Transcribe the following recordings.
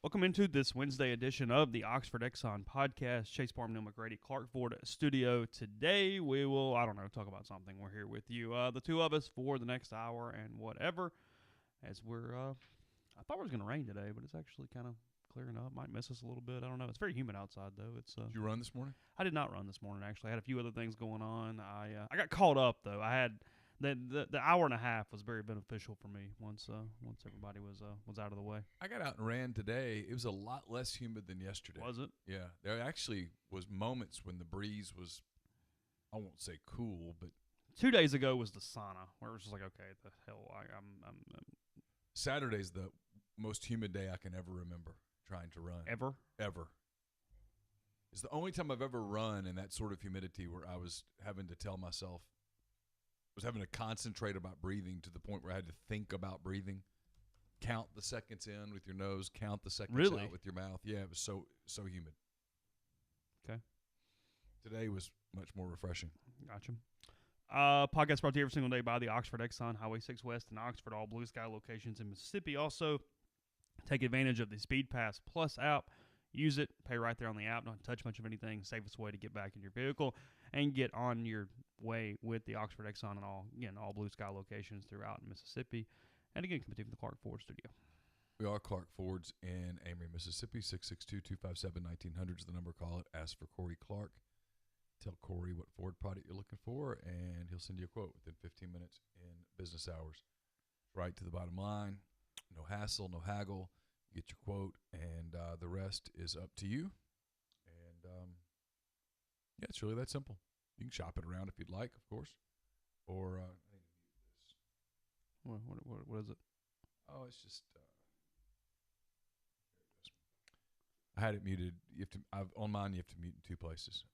Welcome into this Wednesday edition of the Oxford Exxon Podcast. Chase Parham and Neal McCready, Clark Ford Studio. Today we will, talk about something. We're here with you, the two of us, for the next hour and whatever. As we're, I thought it was going to rain today, but it's actually kind of clearing up. Might miss us a little bit. I don't know. It's very humid outside, though. It's. Did you run this morning? I did not run this morning. Actually, I had a few other things going on. I got caught up though. I had. The hour and a half was very beneficial for me once everybody was out of the way. I got out and ran today. It was a lot less humid than yesterday. Was it? Yeah. There actually was moments when the breeze was, I won't say cool, but 2 days ago was the sauna, where it was just like, okay, the hell, I'm Saturday's the most humid day I can ever remember trying to run. Ever? It's the only time I've ever run in that sort of humidity where I was having to tell myself, was having to concentrate about breathing to the point where I had to think about breathing, count the seconds in with your nose, count the seconds out with your mouth. Yeah, it was so humid. Okay. Today was much more refreshing. Gotcha. Podcast brought to you every single day by the Oxford Exxon, Highway 6 West in Oxford, all blue sky locations in Mississippi. Also, take advantage of the Speed Pass Plus app. Use it, pay right there on the app, don't touch much of anything, safest way to get back in your vehicle, and get on your way with the Oxford Exxon and all blue sky locations throughout Mississippi. And again, coming from the Clark Ford Studio. We are Clark Fords in Amory, Mississippi. 662-257-1900 is the number. Call it. Ask for Corey Clark. Tell Corey what Ford product you're looking for, and he'll send you a quote within 15 minutes in business hours. Right to the bottom line. No hassle, no haggle. Get your quote, and the rest is up to you. And, yeah, it's really that simple. You can shop it around if you'd like, of course. Or, I need to mute this. What is it? Oh, it's just, I had it muted. On mine, you have to mute in two places.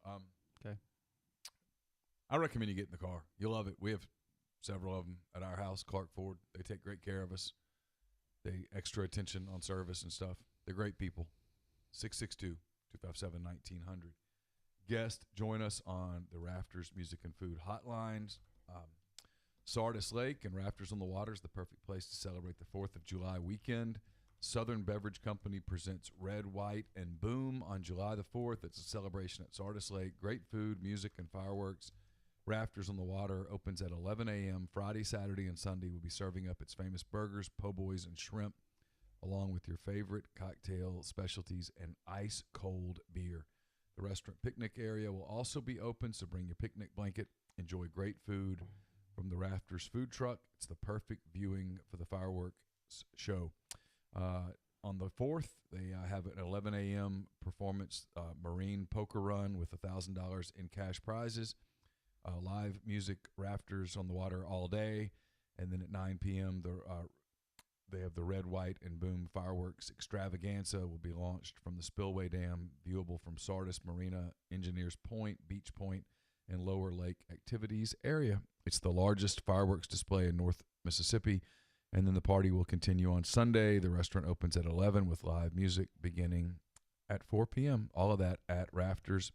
Okay. I recommend you get in the car. You'll love it. We have several of them at our house, Clark Ford. They take great care of us. They extra attention on service and stuff. They're great people. 662-257-1900. Guest, join us on the Rafters Music and Food Hotlines. Sardis Lake and Rafters on the Water is the perfect place to celebrate the 4th of July weekend. Southern Beverage Company presents Red, White, and Boom on July the 4th. It's a celebration at Sardis Lake. Great food, music, and fireworks. Rafters on the Water opens at 11 a.m. Friday, Saturday, and Sunday. We'll be serving up its famous burgers, po' boys, and shrimp, along with your favorite cocktail specialties and ice-cold beer. The restaurant picnic area will also be open, so bring your picnic blanket. Enjoy great food from the Rafters food truck. It's the perfect viewing for the fireworks show. On the 4th, they have an 11 a.m. performance marine poker run with $1,000 in cash prizes. Live music, Rafters on the Water all day. And then at 9 p.m., they have the Red, White, and Boom fireworks extravaganza will be launched from the Spillway Dam, viewable from Sardis Marina, Engineers Point, Beach Point, and Lower Lake Activities area. It's the largest fireworks display in North Mississippi. And then the party will continue on Sunday. The restaurant opens at 11 with live music beginning at 4 p.m. All of that at Rafters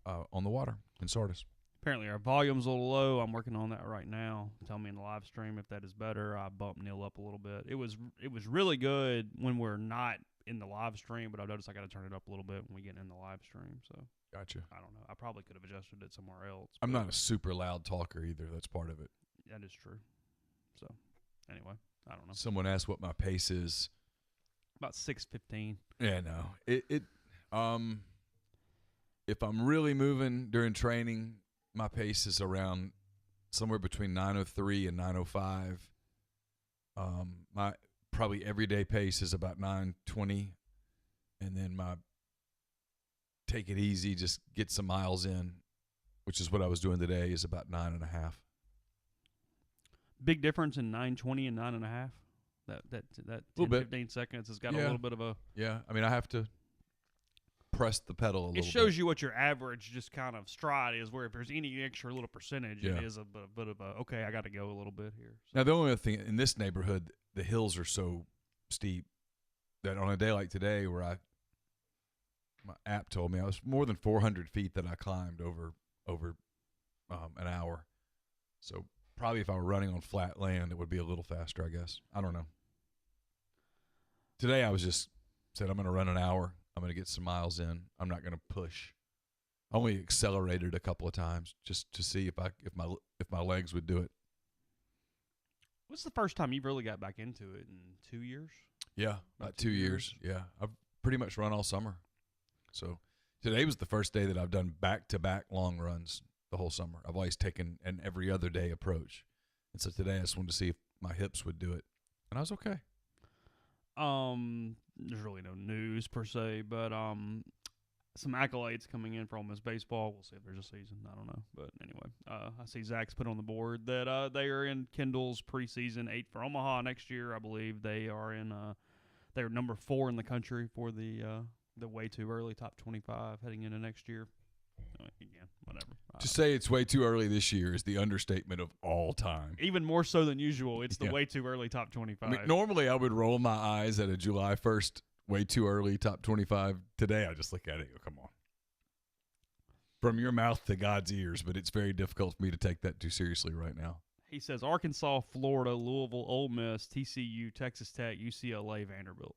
on the Water in Sardis. Apparently our volume's a little low. I'm working on that right now. Tell me in the live stream if that is better. I bumped Neal up a little bit. It was really good when we're not in the live stream, but I've noticed I got to turn it up a little bit when we get in the live stream. So Gotcha. I don't know. I probably could have adjusted it somewhere else. I'm not a super loud talker either. That's part of it. That is true. So anyway, I don't know. Someone asked what my pace is. About 6:15. Yeah, no. If I'm really moving during training, my pace is around somewhere between 9:03 and 9:05. My probably everyday pace is about 9:20, and then my take it easy, just get some miles in, which is what I was doing today, is about 9.5. Big difference in 9:20 and 9.5. That 10, 15 seconds has got a little bit of a. Yeah, I mean I have to press the pedal a little bit. It shows you what your average just kind of stride is, where if there's any extra little percentage, it is a bit of a, okay, I got to go a little bit here. So. Now, the only other thing, in this neighborhood, the hills are so steep that on a day like today where my app told me I was more than 400 feet that I climbed over an hour. So probably if I were running on flat land, it would be a little faster, I guess. I don't know. Today I was just Said I'm going to run an hour. I'm going to get some miles in. I'm not going to push. Only accelerated a couple of times just to see if my legs would do it. What's the first time you really got back into it? In 2 years? Yeah, about 2 years. Yeah, I've pretty much run all summer. So today was the first day that I've done back-to-back long runs the whole summer. I've always taken an every other day approach. And so today I just wanted to see if my hips would do it. And I was okay. There's really no news per se, but some accolades coming in for Ole Miss baseball. We'll see if there's a season. I don't know, but anyway, I see Zach's put on the board that they are in Kendall's preseason 8 for Omaha next year. I believe they are in. They're number 4 in the country for the way too early top 25 heading into next year. Again, whatever. To say it's way too early this year is the understatement of all time. Even more so than usual. It's the way too early top 25. I mean, normally I would roll my eyes at a July 1st way too early top 25. Today I just look at it and go, come on. From your mouth to God's ears, but it's very difficult for me to take that too seriously right now. He says Arkansas, Florida, Louisville, Ole Miss, TCU, Texas Tech, UCLA, Vanderbilt.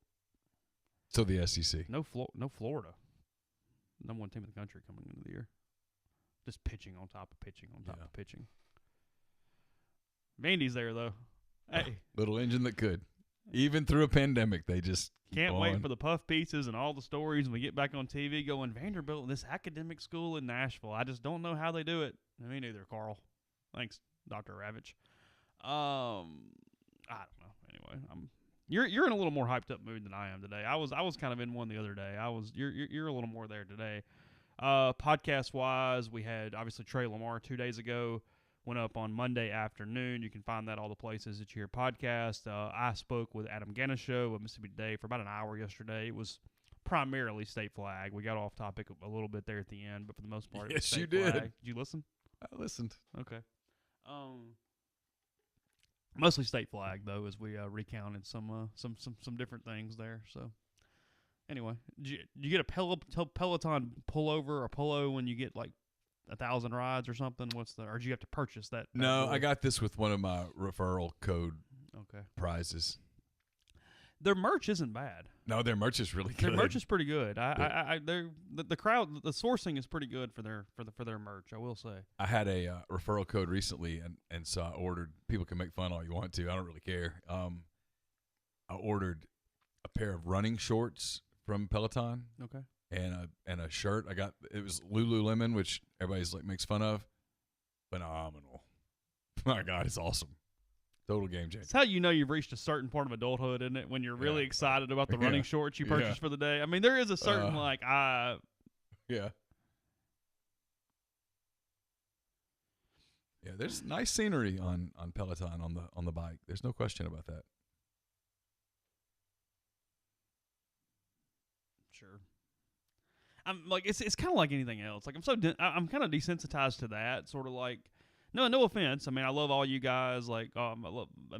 So the SEC. No Florida. Number 1 team in the country coming into the year. Just pitching on top of pitching on top of pitching. Vandy's there, though. Hey. Little engine that could. Even through a pandemic, they just can't wait for the puff pizzas and all the stories when we get back on TV going, Vanderbilt, this academic school in Nashville. I just don't know how they do it. Me neither, Carl. Thanks, Dr. Ravitch. I don't know. Anyway, You're in a little more hyped up mood than I am today. I was kind of in one the other day. You're a little more there today. Podcast wise, we had obviously Trey Lamar 2 days ago. Went up on Monday afternoon. You can find that all the places that you hear podcast. I spoke with Adam Ganeshow of Mississippi Today for about an hour yesterday. It was primarily state flag. We got off topic a little bit there at the end, but for the most part, it was state flag. Did you listen? I listened. Okay. Mostly state flag though, as we recounted some different things there. So anyway, did you get a Peloton pullover or polo when you get like 1,000 rides or something? Or did you have to purchase that? No, I got this with one of my referral code prizes. Their merch isn't bad. No, their merch is really good. Their merch is pretty good. The crowd, the sourcing is pretty good for their merch. I will say. I had a referral code recently, and so I ordered. People can make fun all you want to. I don't really care. I ordered a pair of running shorts from Peloton. Okay. And a shirt. It was Lululemon, which everybody's like makes fun of. Phenomenal. My God, it's awesome. Total game changer. It's how you know you've reached a certain part of adulthood, isn't it? When you're really excited about the running shorts you purchased for the day. I mean, there is a certain Yeah, there's nice scenery on Peloton on the bike. There's no question about that. Sure. I'm like it's kind of like anything else. Like I'm kind of desensitized to that sort of like. No offense. I mean, I love all you guys. Like,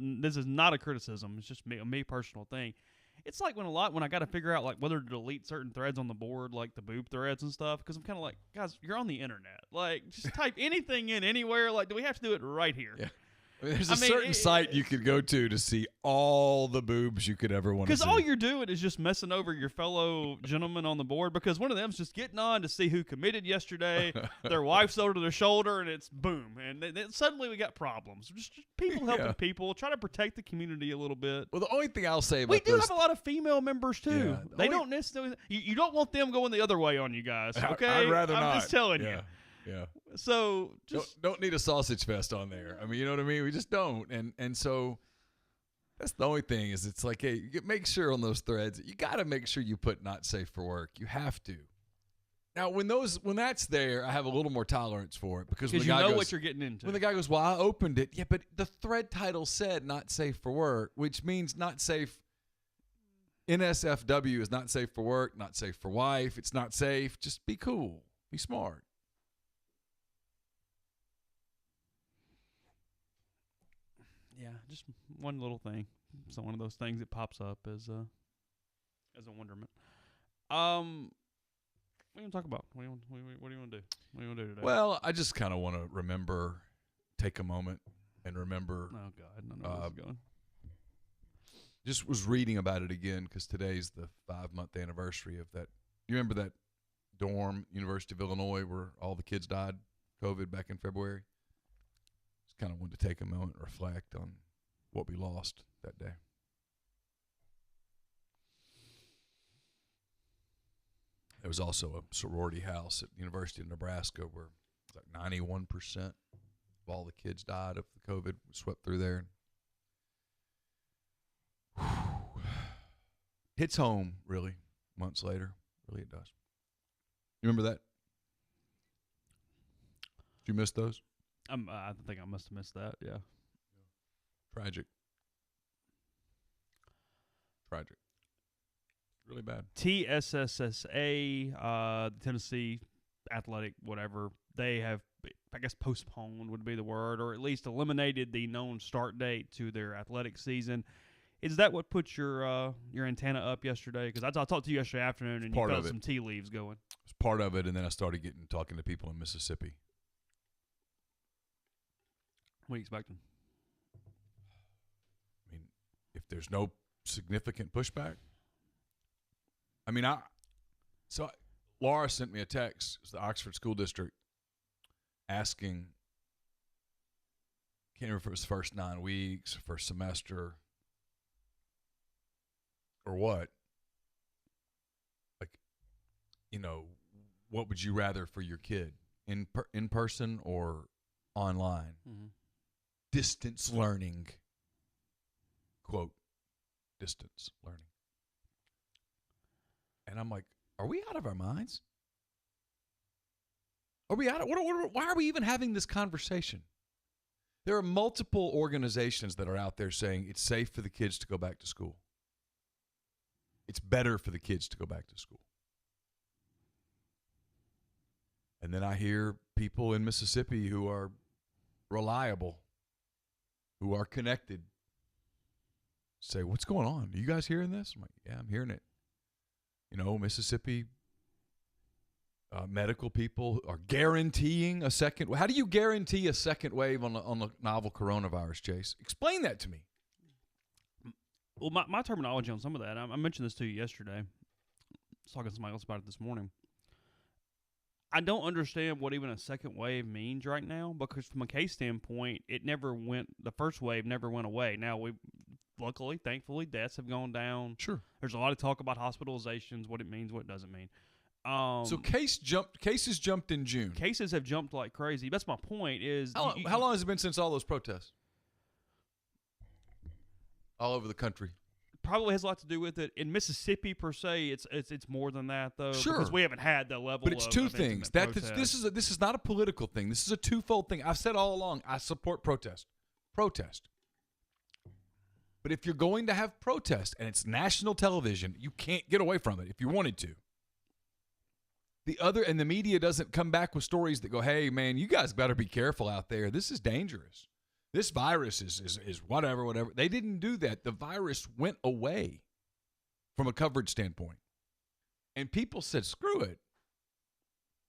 this is not a criticism. It's just me personal thing. It's like when I got to figure out like whether to delete certain threads on the board, like the boob threads and stuff, because I'm kind of like, guys, you're on the internet. Like, just type anything in anywhere. Like, do we have to do it right here? Yeah. I mean, there's a certain site you could go to see all the boobs you could ever want to see. Because all you're doing is just messing over your fellow gentlemen on the board, because one of them's just getting on to see who committed yesterday, their wife's over their shoulder, and it's boom. And then suddenly we got problems. Just people helping people, try to protect the community a little bit. Well, the only thing I'll say about we do have a lot of female members, too. Yeah, they don't necessarily – you don't want them going the other way on you guys, okay? I'd rather not. I'm just telling you. Yeah. So just don't need a sausage fest on there. I mean, you know what I mean? We just don't. And so that's the only thing is it's like, hey, make sure on those threads, you got to make sure you put not safe for work. You have to. Now, when that's there, I have a little more tolerance for it because when the guy know goes, what you're getting into. When the guy goes, well, I opened it. Yeah, but the thread title said not safe for work, which means not safe. NSFW is not safe for work, not safe for wife. It's not safe. Just be cool. Be smart. Yeah, just one little thing. So one of those things that pops up as a wonderment. What are you going to talk about? What do you want to do? What do you want to do today? Well, I just kind of want to take a moment and remember. Oh God, I don't know where this is going. Just was reading about it again because today's the 5-month anniversary of that. You remember that dorm, University of Illinois, where all the kids died, COVID, back in February? Just kind of wanted to take a moment and reflect on what we lost that day. There was also a sorority house at the University of Nebraska where it was like 91% of all the kids died of the COVID, swept through there. Hits home, really, months later. Really, it does. You remember that? Did you miss those? I think I must have missed that, yeah. Tragic. Really bad. TSSSA, the Tennessee Athletic, whatever, they have, I guess, postponed would be the word, or at least eliminated the known start date to their athletic season. Is that what put your antenna up yesterday? Because I talked to you yesterday afternoon, and you felt some tea leaves going. It's part of it, and then I started talking to people in Mississippi. What are you expecting? I mean, if there's no significant pushback, Laura sent me a text. It's the Oxford School District asking, can't remember if it was the first 9 weeks, first semester, or what. Like, what would you rather for your kid, in person or online? Mm-hmm. Distance learning. Quote, distance learning. And I'm like, are we out of our minds? Are we out of, why are we even having this conversation? There are multiple organizations that are out there saying it's safe for the kids to go back to school. It's better for the kids to go back to school. And then I hear people in Mississippi who are reliable, who are connected, say, what's going on? Are you guys hearing this? I'm like, yeah, I'm hearing it. Mississippi medical people are guaranteeing a second. How do you guarantee a second wave on the novel coronavirus, Chase? Explain that to me. Well, my terminology on some of that, I mentioned this to you yesterday. I was talking to somebody else about it this morning. I don't understand what even a second wave means right now, because from a case standpoint, the first wave never went away. Now, luckily, thankfully, deaths have gone down. Sure. There's a lot of talk about hospitalizations, what it means, what it doesn't mean. So cases jumped in June. Cases have jumped like crazy. That's my point is... How long has it been since all those protests? All over the country. Probably has a lot to do with it. In Mississippi, per se, it's more than that, though. Sure. Because we haven't had that level But it's two things. This is not a political thing. This is a twofold thing. I've said all along, I support protest. Protest. But if you're going to have protest, and it's national television, you can't get away from it if you wanted to. The media doesn't come back with stories that go, hey, man, you guys better be careful out there. This is dangerous. This virus is whatever. They didn't do that. The virus went away from a coverage standpoint. And people said, screw it.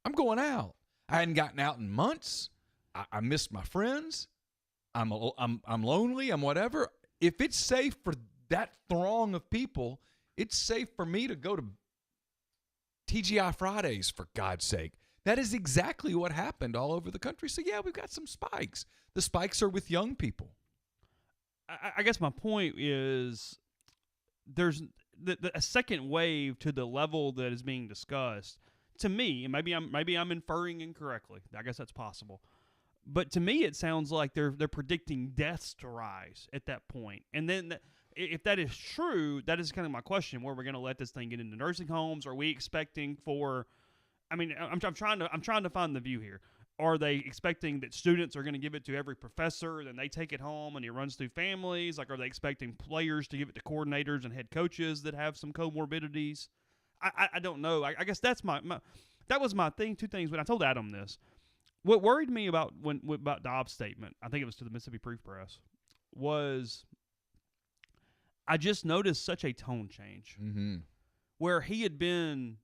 I'm going out. I hadn't gotten out in months. I missed my friends. I'm lonely. I'm whatever. If it's safe for that throng of people, it's safe for me to go to TGI Fridays, for God's sake. That is exactly what happened all over the country. So, yeah, we've got some spikes. The spikes are with young people. I guess my point is there's a second wave to the level that is being discussed. To me, and maybe I'm inferring incorrectly. I guess that's possible. But to me, it sounds like they're predicting deaths to rise at that point. And then if that is true, that is kind of my question. Where we're going to let this thing get into nursing homes? Are we expecting for? I mean, I'm trying to find the view here. Are they expecting that students are going to give it to every professor, then they take it home and it runs through families? Like, are they expecting players to give it to coordinators and head coaches that have some comorbidities? I don't know. I guess that's that was my thing. Two things when I told Adam this. What worried me about Dobbs' statement, I think it was to the Mississippi Free Press, was I just noticed such a tone change. Mm-hmm. Where he had been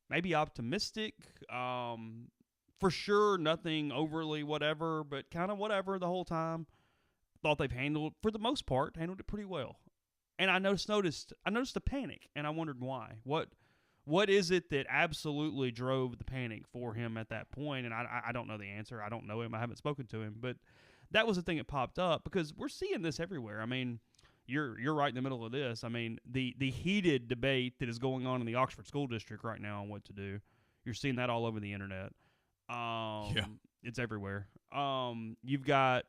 maybe optimistic, for sure, nothing overly whatever, but kind of whatever the whole time. Thought they've for the most part, handled it pretty well. And I noticed the panic, and I wondered why. What is it that absolutely drove the panic for him at that point? And I don't know the answer. I don't know him. I haven't spoken to him. But that was the thing that popped up, because we're seeing this everywhere. I mean, you're right in the middle of this. I mean, the heated debate that is going on in the Oxford School District right now on what to do. You're seeing that all over the internet. It's everywhere. You've got,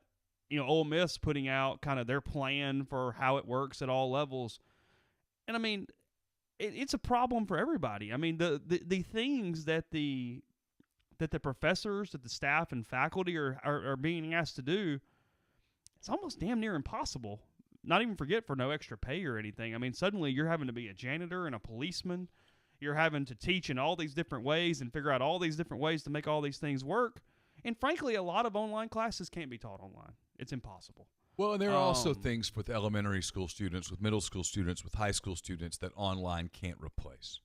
Ole Miss putting out kind of their plan for how it works at all levels. And I mean, it's a problem for everybody. I mean, the things that the professors, that the staff and faculty are being asked to do, it's almost damn near impossible. Not even forget for no extra pay or anything. I mean, suddenly you're having to be a janitor and a policeman. You're having to teach in all these different ways and figure out all these different ways to make all these things work. And frankly, a lot of online classes can't be taught online. It's impossible. Well, and there are also things with elementary school students, with middle school students, with high school students that online can't replace.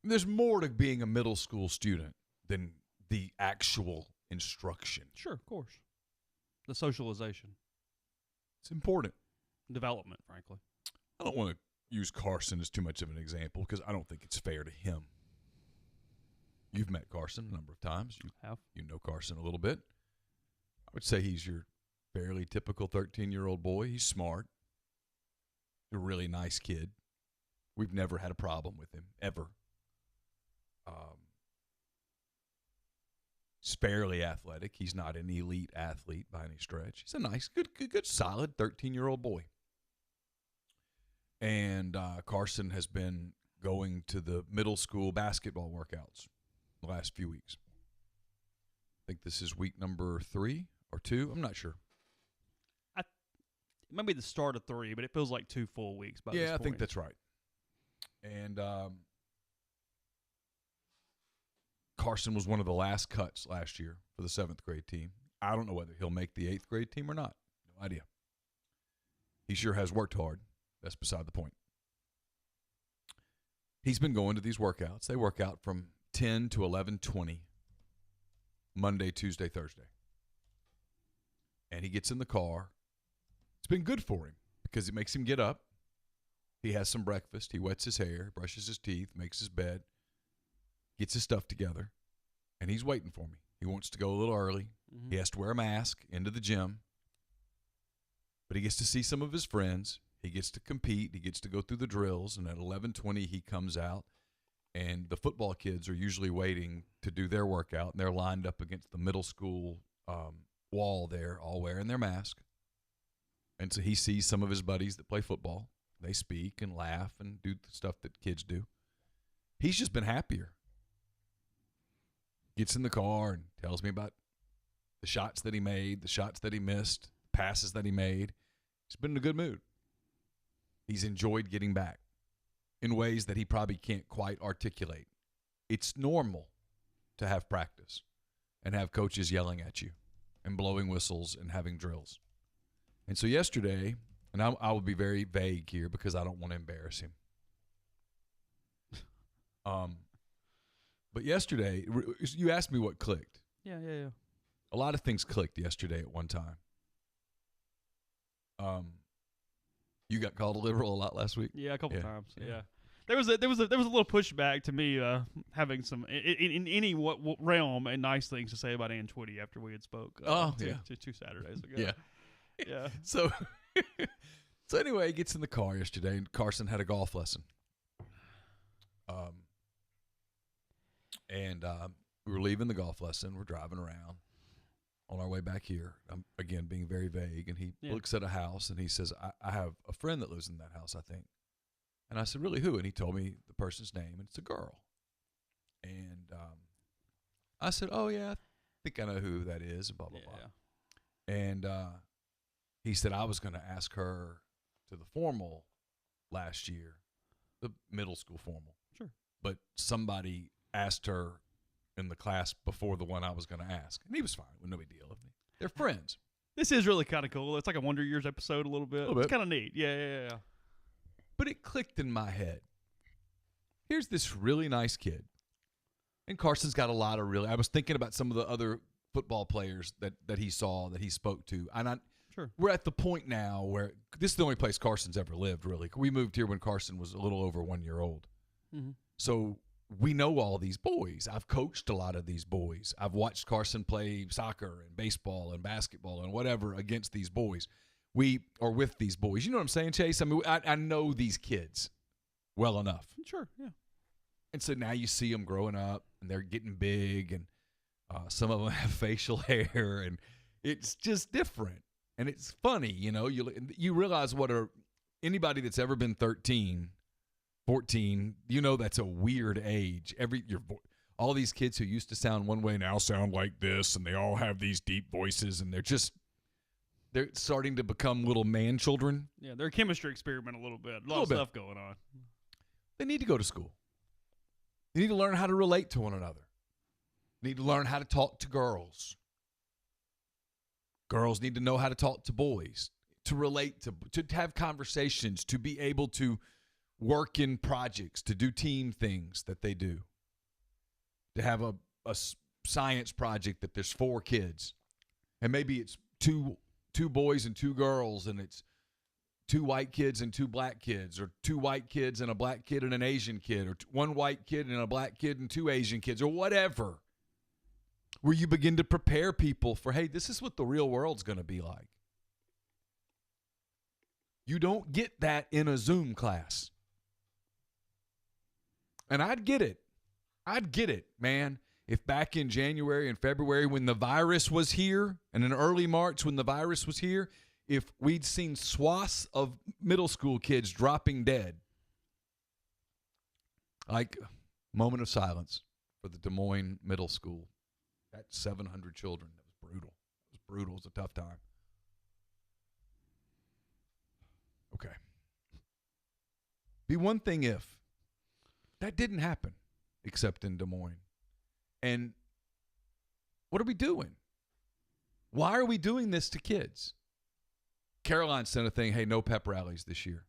There's more to being a middle school student than the actual instruction. Sure, of course. The socialization. It's important. Development, frankly. I don't want to use Carson as too much of an example because I don't think it's fair to him. You've met Carson a number of times. You know Carson a little bit. I would say he's your fairly typical 13-year-old boy. He's smart. A really nice kid. We've never had a problem with him, ever. He's fairly athletic. He's not an elite athlete by any stretch. He's a nice, good, solid 13-year-old boy. And Carson has been going to the middle school basketball workouts the last few weeks. I think this is week number 3 or 2. I'm not sure. It might be the start of 3, but it feels like 2 full weeks by this point. Yeah, I think that's right. And Carson was one of the last cuts last year for the 7th grade team. I don't know whether he'll make the 8th grade team or not. No idea. He sure has worked hard. That's beside the point. He's been going to these workouts. They work out from 10 to 11:20, Monday, Tuesday, Thursday. And he gets in the car. It's been good for him because it makes him get up. He has some breakfast. He wets his hair, brushes his teeth, makes his bed, gets his stuff together, and he's waiting for me. He wants to go a little early. Mm-hmm. He has to wear a mask into the gym. But he gets to see some of his friends. He gets to compete. He gets to go through the drills. And at 11:20, he comes out. And the football kids are usually waiting to do their workout. And they're lined up against the middle school wall there, all wearing their mask. And so he sees some of his buddies that play football. They speak and laugh and do the stuff that kids do. He's just been happier. Gets in the car and tells me about the shots that he made, the shots that he missed, passes that he made. He's been in a good mood. He's enjoyed getting back in ways that he probably can't quite articulate. It's normal to have practice and have coaches yelling at you and blowing whistles and having drills. And so yesterday, and I will be very vague here because I don't want to embarrass him. But yesterday, you asked me what clicked. Yeah. A lot of things clicked yesterday at one time. You got called a liberal a lot last week? Yeah, a couple times. Yeah. There was a little pushback to me having some in any what realm and nice things to say about Ann Twitty after we had spoke. Two Saturdays ago. Yeah. So anyway, he gets in the car yesterday, and Carson had a golf lesson. And we were leaving the golf lesson. We're driving around on our way back here. I'm, again, being very vague. And he looks at a house, and he says, I have a friend that lives in that house, I think. And I said, really, who? And he told me the person's name, and it's a girl. And I said, oh, yeah, I think I know who that is, blah, blah, blah. And he said, I was going to ask her to the formal last year, the middle school formal. Sure. But somebody asked her in the class before the one I was going to ask. And he was fine. It was no big deal. They're friends. This is really kind of cool. It's like a Wonder Years episode a little bit. It's kind of neat. Yeah. But it clicked in my head. Here's this really nice kid. And Carson's got a lot of I was thinking about some of the other football players that he saw, that he spoke to. And Sure. We're at the point now where this is the only place Carson's ever lived, really. We moved here when Carson was a little over 1 year old. Mm-hmm. So we know all these boys. I've coached a lot of these boys. I've watched Carson play soccer and baseball and basketball and whatever against these boys. We are with these boys. You know what I'm saying, Chase? I mean, I know these kids well enough. Sure, yeah. And so now you see them growing up, and they're getting big, and some of them have facial hair, and it's just different. And it's funny, you know. You realize anybody that's ever been 13, 14, you know that's a weird age. All these kids who used to sound one way now sound like this, and they all have these deep voices, and they're starting to become little man children. Yeah, they're a chemistry experiment a little bit. A lot of stuff going on. They need to go to school. They need to learn how to relate to one another. They need to learn how to talk to girls. Girls need to know how to talk to boys, to relate to have conversations, to be able to work in projects, to do team things that they do. To have a science project that there's 4 kids, and maybe it's two boys and 2 girls, and it's 2 white kids and 2 black kids, or 2 white kids and a black kid and an Asian kid, or 1 white kid and a black kid and 2 Asian kids, or whatever, where you begin to prepare people for, hey, this is what the real world's going to be like. You don't get that in a Zoom class. And I'd get it, man. If back in January and February when the virus was here, and in early March when the virus was here, if we'd seen swaths of middle school kids dropping dead, like moment of silence for the Des Moines Middle School. That's 700 children. That was brutal. It was brutal. It was a tough time. Okay. Be one thing if that didn't happen, except in Des Moines. And what are we doing? Why are we doing this to kids? Caroline sent a thing, hey, no pep rallies this year.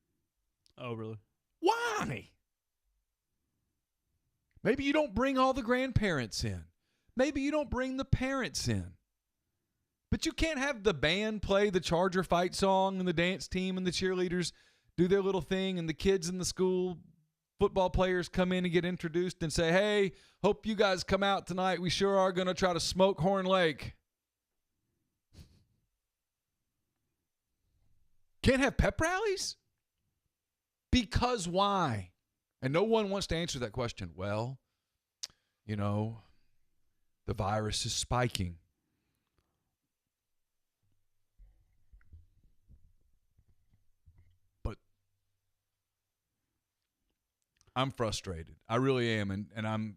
Oh, really? Why? Maybe you don't bring all the grandparents in. Maybe you don't bring the parents in. But you can't have the band play the Charger fight song and the dance team and the cheerleaders do their little thing and the kids in the school football players come in and get introduced and say, hey, hope you guys come out tonight. We sure are going to try to smoke Horn Lake. Can't have pep rallies? Because why? And no one wants to answer that question. Well, you know, the virus is spiking. But I'm frustrated. I really am. And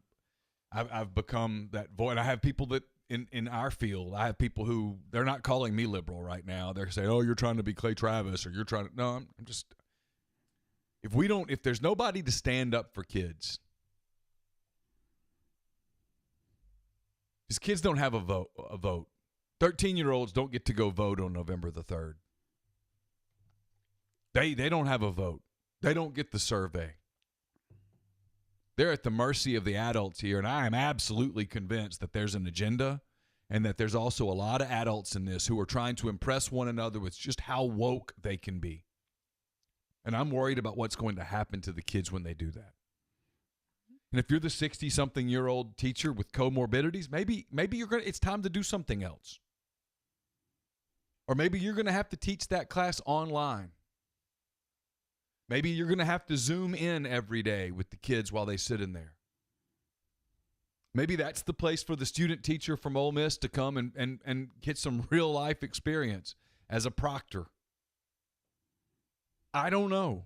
I've become that voice. I have people that in our field, I have people who, they're not calling me liberal right now. They're saying, oh, you're trying to be Clay Travis, or you're trying to, no, I'm just, if there's nobody to stand up for kids, these kids don't have a vote. 13-year-olds don't get to go vote on November the 3rd. They don't have a vote. They don't get the survey. They're at the mercy of the adults here, and I am absolutely convinced that there's an agenda and that there's also a lot of adults in this who are trying to impress one another with just how woke they can be. And I'm worried about what's going to happen to the kids when they do that. And if you're the 60-something-year-old teacher with comorbidities, maybe it's time to do something else. Or maybe you're going to have to teach that class online. Maybe you're going to have to Zoom in every day with the kids while they sit in there. Maybe that's the place for the student teacher from Ole Miss to come and get some real-life experience as a proctor. I don't know.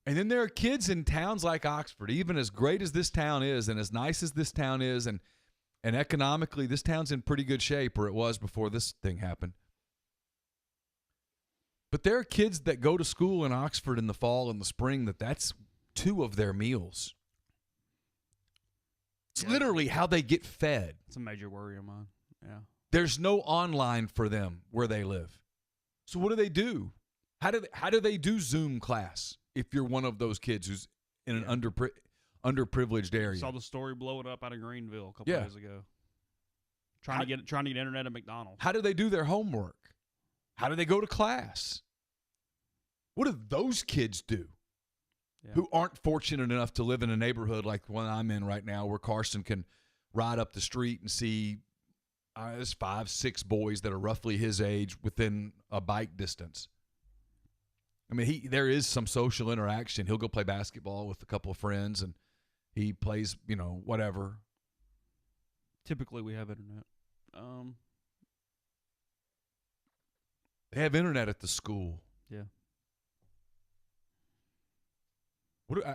And then there are kids in towns like Oxford, even as great as this town is and as nice as this town is, and economically this town's in pretty good shape, or it was before this thing happened. But there are kids that go to school in Oxford in the fall and the spring that's 2 of their meals. It's literally how they get fed. It's a major worry of mine. Yeah. There's no online for them where they live. So what do? How do they do Zoom class if you're one of those kids who's in an underprivileged area? Saw the story blowing up out of Greenville a couple days ago. Trying to get internet at McDonald's. How do they do their homework? How do they go to class? What do those kids do who aren't fortunate enough to live in a neighborhood like the one I'm in right now, where Carson can ride up the street and see there's 5, 6 boys that are roughly his age within a bike distance? I mean, there is some social interaction. He'll go play basketball with a couple of friends, and he plays, whatever. Typically, we have internet. They have internet at the school. Yeah.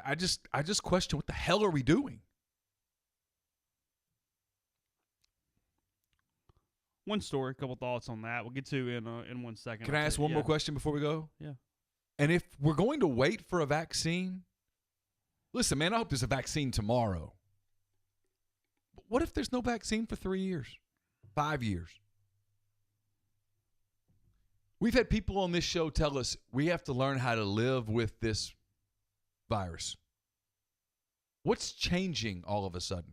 I just question, what the hell are we doing? One story, a couple thoughts on that. We'll get to in 1 second. Can I ask one more question before we go? Yeah. And if we're going to wait for a vaccine, listen, man, I hope there's a vaccine tomorrow. But what if there's no vaccine for 3 years, 5 years? We've had people on this show tell us we have to learn how to live with this virus. What's changing all of a sudden?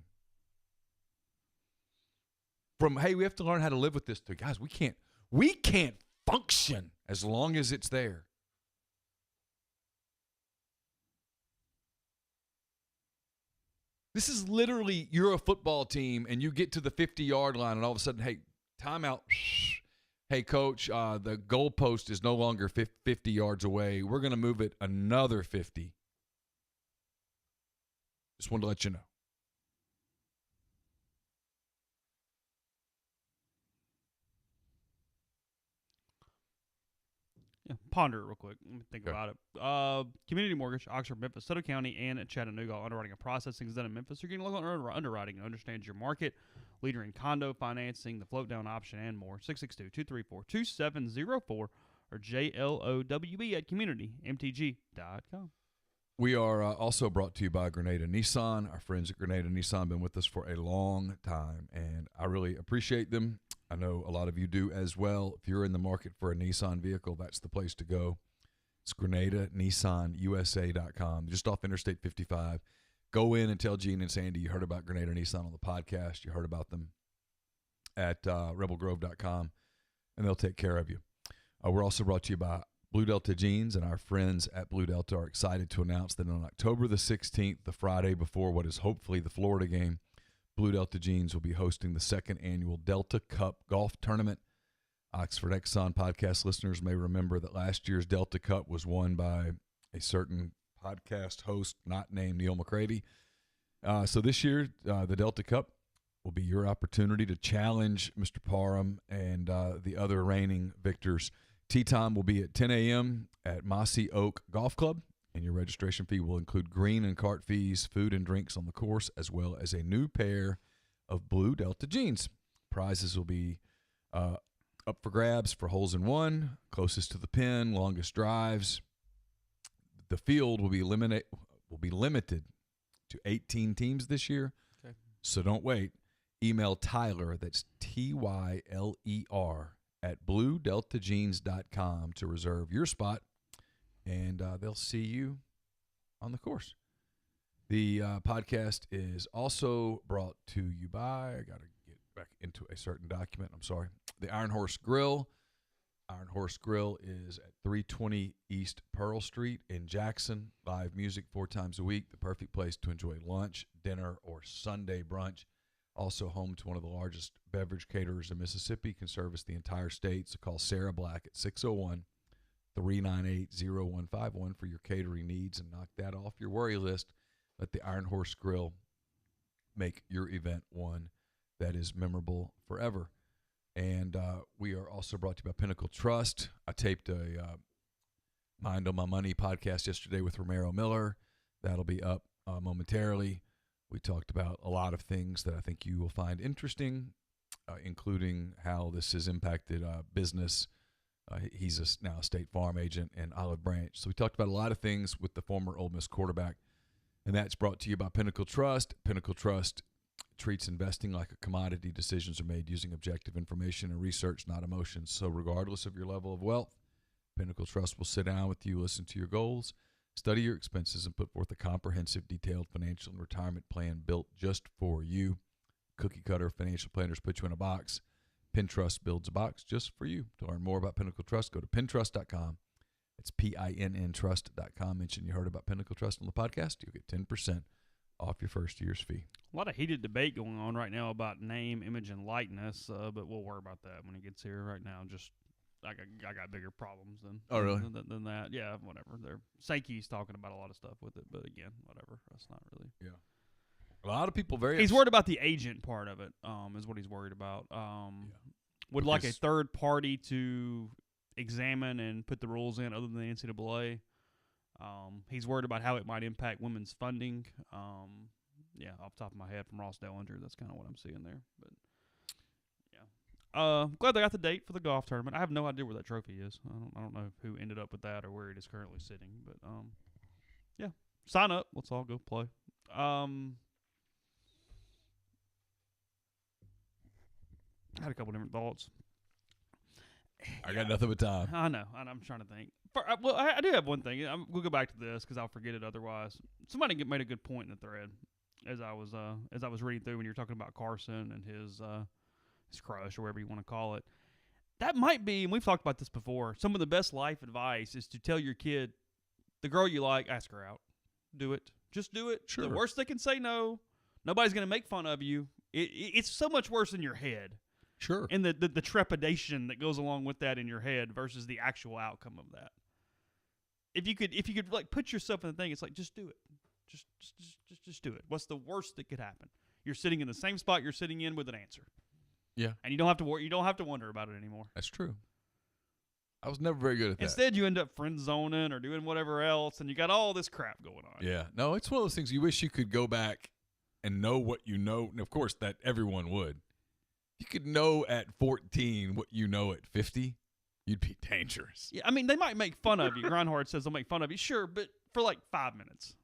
From, hey, we have to learn how to live with this, to, guys, we can't function as long as it's there. This is literally, you're a football team and you get to the 50-yard line and all of a sudden, hey, timeout. Hey, coach, the goalpost is no longer 50 yards away. We're going to move it another 50. Just wanted to let you know. Yeah, ponder it real quick. Let me think about it. Community Mortgage, Oxford, Memphis, Soto County, and Chattanooga. Underwriting and processing is done in Memphis. You're getting local underwriting and understands your market. Leader in condo financing, the float down option, and more. 662-234-2704 or JLOWE@communitymtg.com. We are also brought to you by Grenada Nissan. Our friends at Grenada Nissan have been with us for a long time, and I really appreciate them. I know a lot of you do as well. If you're in the market for a Nissan vehicle, that's the place to go. It's GrenadaNissanUSA.com, just off Interstate 55. Go in and tell Gene and Sandy you heard about Grenada Nissan on the podcast. You heard about them at rebelgrove.com, and they'll take care of you. We're also brought to you by Blue Delta Jeans, and our friends at Blue Delta are excited to announce that on October the 16th, the Friday before what is hopefully the Florida game, Blue Delta Jeans will be hosting the 2nd annual Delta Cup Golf Tournament. Oxford Exxon Podcast listeners may remember that last year's Delta Cup was won by a certain podcast host not named Neal McCready. So this year, the Delta Cup will be your opportunity to challenge Mr. Parham and the other reigning victors. Tee time will be at 10 a.m. at Mossy Oak Golf Club, and your registration fee will include green and cart fees, food and drinks on the course, as well as a new pair of Blue Delta jeans. Prizes will be up for grabs for holes in one, closest to the pin, longest drives. The field will be limited to 18 teams this year, okay. So don't wait. Email Tyler, that's Tyler, at bluedeltajeans.com to reserve your spot, and they'll see you on the course. The podcast is also brought to you by, I got to get back into a certain document, I'm sorry, the Iron Horse Grill. Iron Horse Grill is at 320 East Pearl Street in Jackson. Live music 4 times a week, the perfect place to enjoy lunch, dinner, or Sunday brunch. Also home to one of the largest beverage caterers in Mississippi, can service the entire state. So call Sarah Black at 601-398-0151 for your catering needs and knock that off your worry list. Let the Iron Horse Grill make your event one that is memorable forever. And we are also brought to you by Pinnacle Trust. I taped a Mind on My Money podcast yesterday with Romero Miller. That'll be up momentarily. We talked about a lot of things that I think you will find interesting, including how this has impacted business. He's now a State Farm agent in Olive Branch. So we talked about a lot of things with the former Ole Miss quarterback, and that's brought to you by Pinnacle Trust. Pinnacle Trust treats investing like a commodity. Decisions are made using objective information and research, not emotions. So regardless of your level of wealth, Pinnacle Trust will sit down with you, listen to your goals, study your expenses, and put forth a comprehensive, detailed financial and retirement plan built just for you. cookie-cutter financial planners put you in a box. Pintrust builds a box just for you. To learn more about Pinnacle Trust, go to pintrust.com. It's PINNtrust.com. Mention you heard about Pinnacle Trust on the podcast. You'll get 10% off your first year's fee. A lot of heated debate going on right now about name, image, and likeness, but we'll worry about that when it gets here. Right now, just I got bigger problems than than that. Yeah, whatever. Sankey's talking about a lot of stuff with it, but again, whatever. That's not really. Yeah. A lot of people He's worried about the agent part of it. Is what he's worried about. Would like a third party to examine and put the rules in other than the NCAA. He's worried about how it might impact women's funding. Yeah, off the top of my head from Ross Dellinger, that's kind of what I'm seeing there. But yeah, glad they got the date for the golf tournament. I have no idea where that trophy is. I don't know who ended up with that or where it is currently sitting. But yeah, sign up. Let's all go play. I had a couple different thoughts. I got nothing but time. I know. I'm trying to think. Well, I do have one thing. We'll go back to this because I'll forget it otherwise. Somebody made a good point in the thread as I was reading through when you were talking about Carson and his crush or whatever you want to call it. That might be, and we've talked about this before, some of the best life advice is to tell your kid, the girl you like, ask her out. Do it. Just do it. Sure. The worst they can say no. Nobody's going to make fun of you. It's so much worse in your head. Sure. And the trepidation that goes along with that in your head versus the actual outcome of that. If you could like put yourself in the thing, it's like just do it. Just do it. What's the worst that could happen? You're sitting in the same spot you're sitting in with an answer. Yeah. And you don't have to worry. You don't have to wonder about it anymore. That's true. I was never very good at that. Instead, you end up friend zoning or doing whatever else, and you got all this crap going on. Yeah. No, it's one of those things you wish you could go back and know what you know. And of course, that everyone would. You could know at 14 what you know at 50, you'd be dangerous. Yeah, I mean, they might make fun of you. Reinhardt says they'll make fun of you. Sure, but for like 5 minutes.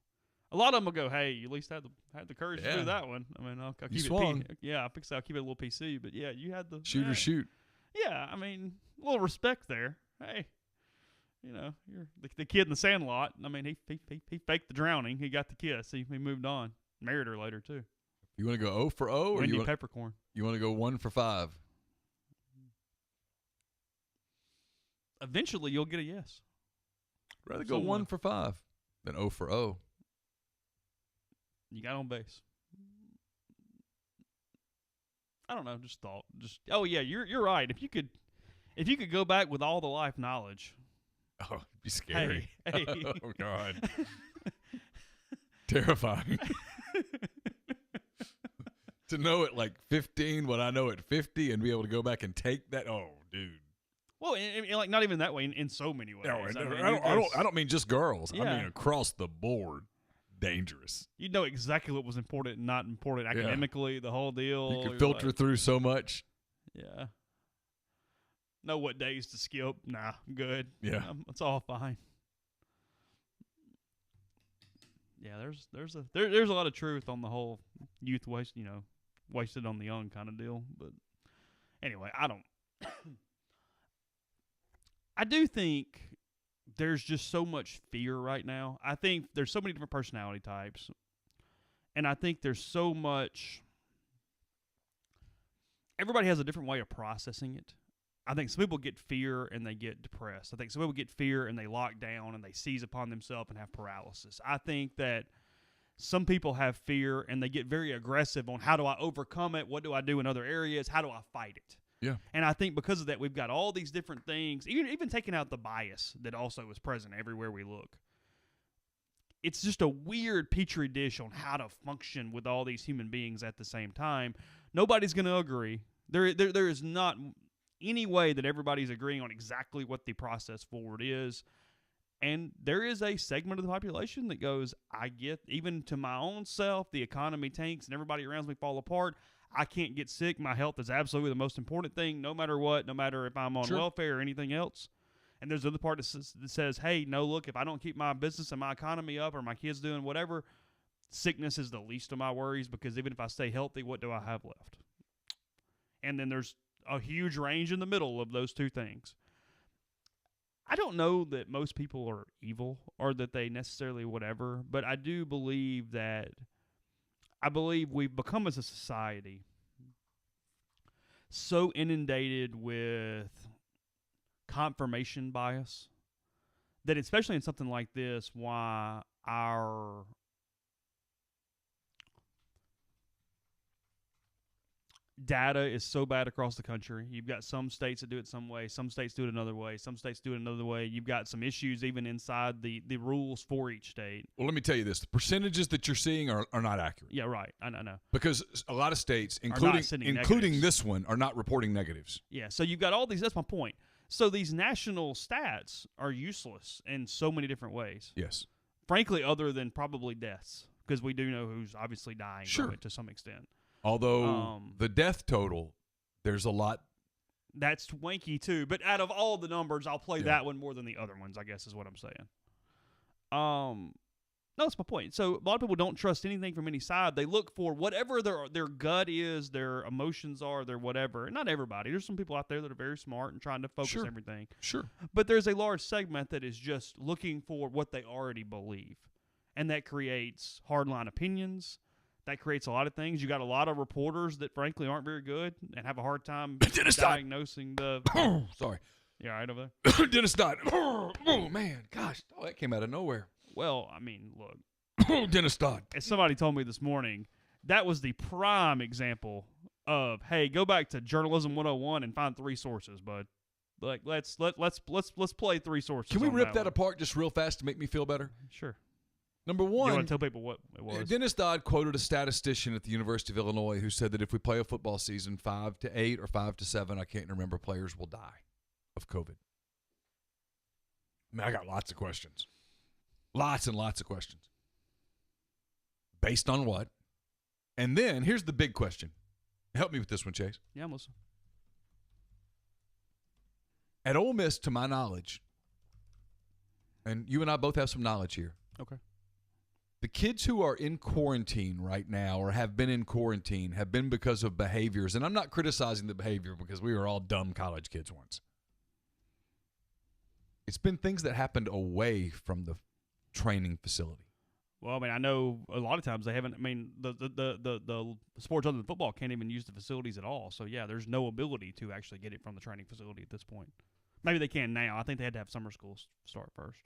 A lot of them will go, hey, you at least had the courage to do that one. I mean, I'll keep it yeah, I'll keep it a little PC, but yeah, you had the shoot. Yeah, I mean, a little respect there. Hey, you know, you're the kid in the Sandlot. I mean, he faked the drowning. He got the kiss. He moved on. Married her later too. You want to go 0 for 0 or Wendy Peppercorn? You want to go 1 for 5? Eventually, you'll get a yes. I'd rather go 1 for 5 than 0 for 0. You got on base. I don't know. Just thought. Oh yeah, you're right. If you could go back with all the life knowledge. Oh, it'd be scary. Hey. Oh God. Terrifying. To know at like 15 what I know at 50 and be able to go back and take that. Oh, dude. Well, and like not even that way in so many ways. No, I don't mean just girls. Yeah. I mean across the board. Dangerous. You know exactly what was important and not important academically, the whole deal. You could filter through so much. Yeah. Know what days to skip. Nah, I'm good. Yeah. It's all fine. Yeah, there's a lot of truth on the whole youth wasted on the young kind of deal. But anyway, I do think there's just so much fear right now. I think there's so many different personality types. And I think there's so much. Everybody has a different way of processing it. I think some people get fear and they get depressed. I think some people get fear and they lock down and they seize upon themselves and have paralysis. I think that some people have fear and they get very aggressive on how do I overcome it? What do I do in other areas? How do I fight it? Yeah. And I think because of that, we've got all these different things, even taking out the bias that also is present everywhere we look. It's just a weird petri dish on how to function with all these human beings at the same time. Nobody's going to agree. There is not any way that everybody's agreeing on exactly what the process forward is. And there is a segment of the population that goes, I get, even to my own self, the economy tanks and everybody around me fall apart. I can't get sick. My health is absolutely the most important thing, no matter what, no matter if I'm on welfare or anything else. And there's the other part that says, hey, no, look, if I don't keep my business and my economy up or my kids doing whatever, sickness is the least of my worries because even if I stay healthy, what do I have left? And then there's a huge range in the middle of those two things. I don't know that most people are evil or that they necessarily whatever, but I do believe that we've become as a society so inundated with confirmation bias that, especially in something like this, why our data is so bad across the country. You've got some states that do it some way, some states do it another way, some states do it another way. You've got some issues even inside the rules for each state. Well, let me tell you this. The percentages that you're seeing are not accurate. Yeah, right. I know. Because a lot of states, including this one, are not reporting negatives. Yeah, so you've got all these. That's my point. So these national stats are useless in so many different ways. Yes. Frankly, other than probably deaths, because we do know who's obviously dying from it to some extent. Although the death total, there's a lot. That's wanky too. But out of all the numbers, I'll play that one more than the other ones, I guess is what I'm saying. No, that's my point. So a lot of people don't trust anything from any side. They look for whatever their gut is, their emotions are, their whatever. And not everybody. There's some people out there that are very smart and trying to focus everything. Sure. But there's a large segment that is just looking for what they already believe. And that creates hardline opinions. That creates a lot of things. You got a lot of reporters that, frankly, aren't very good and have a hard time diagnosing the. Sorry. You all right over there? Dennis Dodd. Oh, man. Gosh. Oh, that came out of nowhere. Well, I mean, look. Dennis Dodd. As somebody told me this morning, that was the prime example of, hey, go back to Journalism 101 and find 3 sources, bud. Like, let's play 3 sources. Can we rip that apart just real fast to make me feel better? Sure. Number one, you want to tell people what it was? Dennis Dodd quoted a statistician at the University of Illinois who said that if we play a football season, 5 to 8 or 5 to 7, I can't remember, players will die of COVID. I mean, I got lots of questions. Lots and lots of questions. Based on what? And then here's the big question. Help me with this one, Chase. Yeah, I'm listening. At Ole Miss, to my knowledge, and you and I both have some knowledge here. Okay. The kids who are in quarantine right now or have been in quarantine have been because of behaviors. And I'm not criticizing the behavior because we were all dumb college kids once. It's been things that happened away from the training facility. Well, I mean, I know a lot of times they haven't. I mean, the sports other than football can't even use the facilities at all. So, yeah, there's no ability to actually get it from the training facility at this point. Maybe they can now. I think they had to have summer schools start first.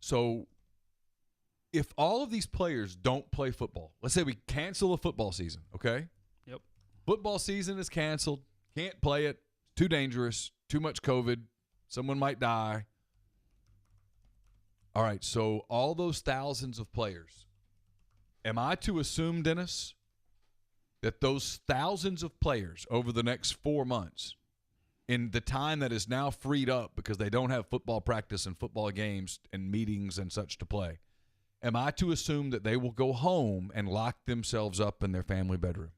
So if all of these players don't play football, let's say we cancel the football season, okay? Yep. Football season is canceled. Can't play it. Too dangerous. Too much COVID. Someone might die. All right, so all those thousands of players, am I to assume, Dennis, that those thousands of players over the next 4 months, in the time that is now freed up because they don't have football practice and football games and meetings and such to play, am I to assume that they will go home and lock themselves up in their family bedroom?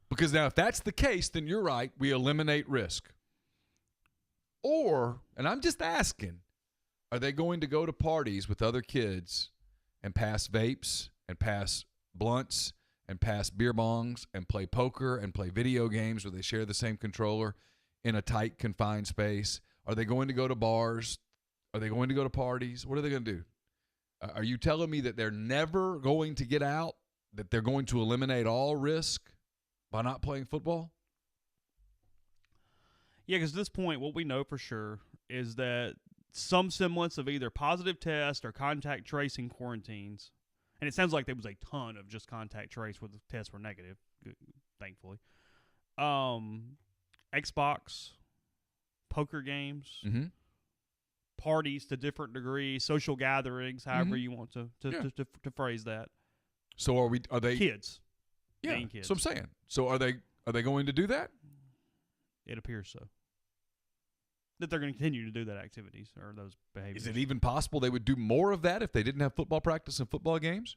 Because now if that's the case, then you're right, we eliminate risk. Or, and I'm just asking, are they going to go to parties with other kids and pass vapes and pass blunts and pass beer bongs and play poker and play video games where they share the same controller in a tight, confined space? Are they going to go to bars? Are they going to go to parties? What are they going to do? Are you telling me that they're never going to get out, that they're going to eliminate all risk by not playing football? Yeah, because at this point, what we know for sure is that some semblance of either positive test or contact tracing quarantines, and it sounds like there was a ton of just contact trace where the tests were negative, thankfully. Xbox, poker games, parties to different degrees, social gatherings, however you want to phrase that. So are they kids? Yeah, kids. So I'm saying. So are they going to do that? It appears so. That they're going to continue to do that activities or those behaviors. Is it even possible they would do more of that if they didn't have football practice and football games?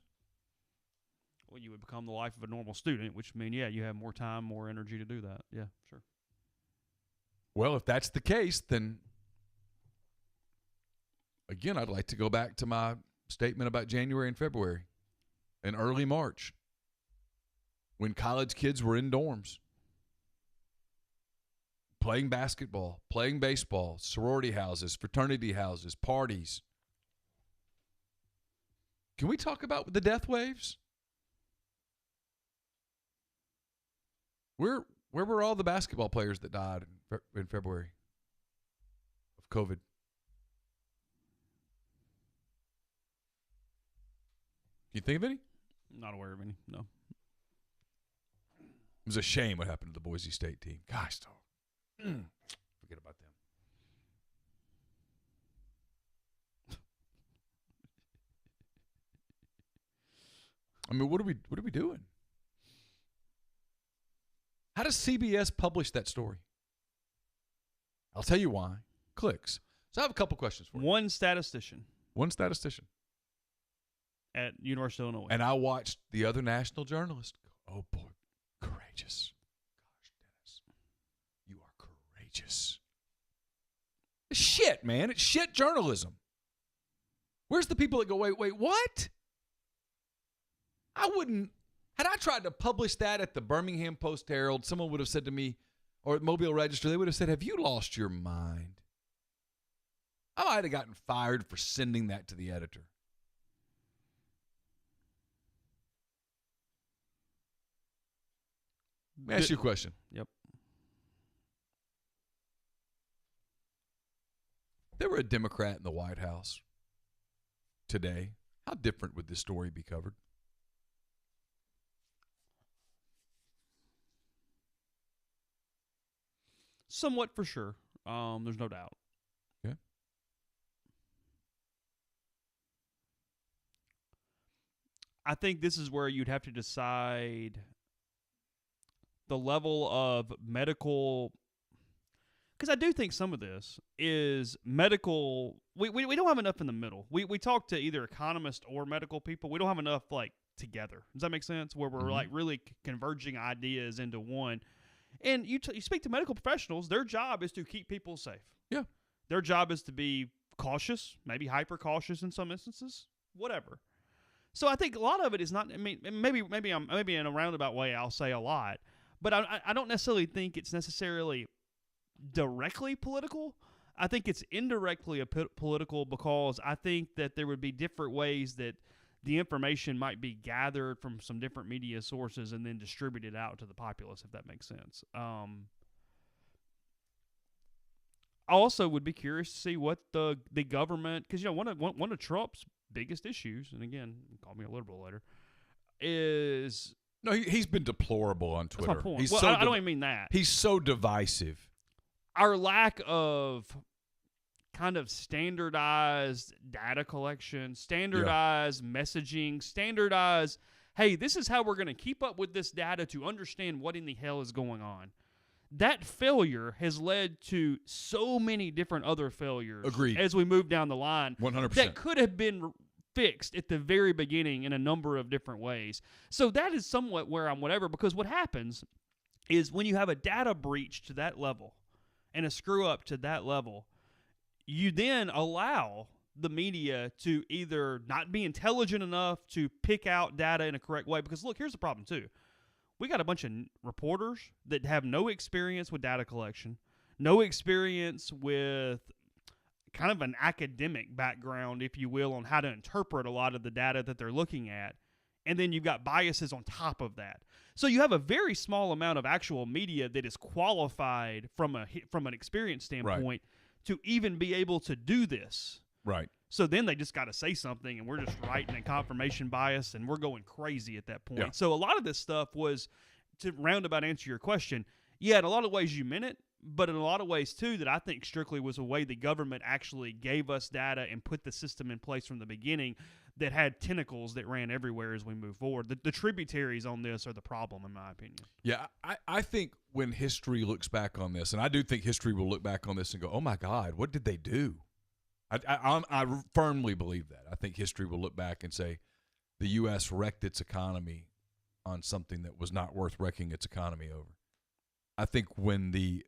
Well, you would become the life of a normal student, which means, yeah, you have more time, more energy to do that. Yeah, sure. Well, if that's the case, then, again, I'd like to go back to my statement about January and February and early March when college kids were in dorms. Playing basketball, playing baseball, sorority houses, fraternity houses, parties. Can we talk about the death waves? Where were all the basketball players that died in February of COVID? Can you think of any? Not aware of any, no. It was a shame what happened to the Boise State team. Gosh, dog. Forget about them. I mean, what are we doing? How does CBS publish that story? I'll tell you why. Clicks. So I have a couple questions for you. One statistician at University of Illinois. And I watched the other national journalist go, oh, boy, courageous. Gosh, Dennis, you are courageous. It's shit, man. It's shit journalism. Where's the people that go, wait, what? I wouldn't. Had I tried to publish that at the Birmingham Post-Herald, someone would have said to me, or at Mobile Register, they would have said, have you lost your mind? I might have gotten fired for sending that to the editor. Let me ask you a question. Yep. If there were a Democrat in the White House today, how different would this story be covered? Somewhat for sure. There's no doubt. Okay. I think this is where you'd have to decide the level of medical, because I do think some of this is medical. We don't have enough in the middle. We talk to either economists or medical people. We don't have enough like together. Does that make sense? Where we're like really converging ideas into one. And you speak to medical professionals, their job is to keep people safe. Yeah. Their job is to be cautious, maybe hyper cautious in some instances, whatever. So I think a lot of it is not. I mean, maybe in a roundabout way I'll say a lot, but I don't necessarily think it's necessarily directly political. I think it's indirectly political because I think that there would be different ways that the information might be gathered from some different media sources and then distributed out to the populace, if that makes sense. I also would be curious to see what the government, because one of Trump's biggest issues, and again, call me a liberal later, is no, he's been deplorable on Twitter. That's my point. He's well, so I don't even mean that. He's so divisive. Our lack of kind of standardized data collection, standardized messaging, standardized, hey, this is how we're going to keep up with this data to understand what in the hell is going on. That failure has led to so many different other failures. Agreed. As we move down the line. 100%. That could have been fixed at the very beginning in a number of different ways. So that is somewhat where I'm whatever, because what happens is when you have a data breach to that level and a screw up to that level, you then allow the media to either not be intelligent enough to pick out data in a correct way. Because, look, here's the problem, too. We got a bunch of reporters that have no experience with data collection, no experience with kind of an academic background, if you will, on how to interpret a lot of the data that they're looking at. And then you've got biases on top of that. So you have a very small amount of actual media that is qualified from an experience standpoint. Right. To even be able to do this. Right. So then they just got to say something, and we're just writing a confirmation bias, and we're going crazy at that point. Yeah. So a lot of this stuff was, to roundabout answer your question, yeah, in a lot of ways you meant it, but in a lot of ways, too, that I think strictly was a way the government actually gave us data and put the system in place from the beginning that had tentacles that ran everywhere as we move forward. The tributaries on this are the problem, in my opinion. Yeah, I think when history looks back on this, and I do think history will look back on this and go, oh, my God, what did they do? I firmly believe that. I think history will look back and say the U.S. wrecked its economy on something that was not worth wrecking its economy over. I think when the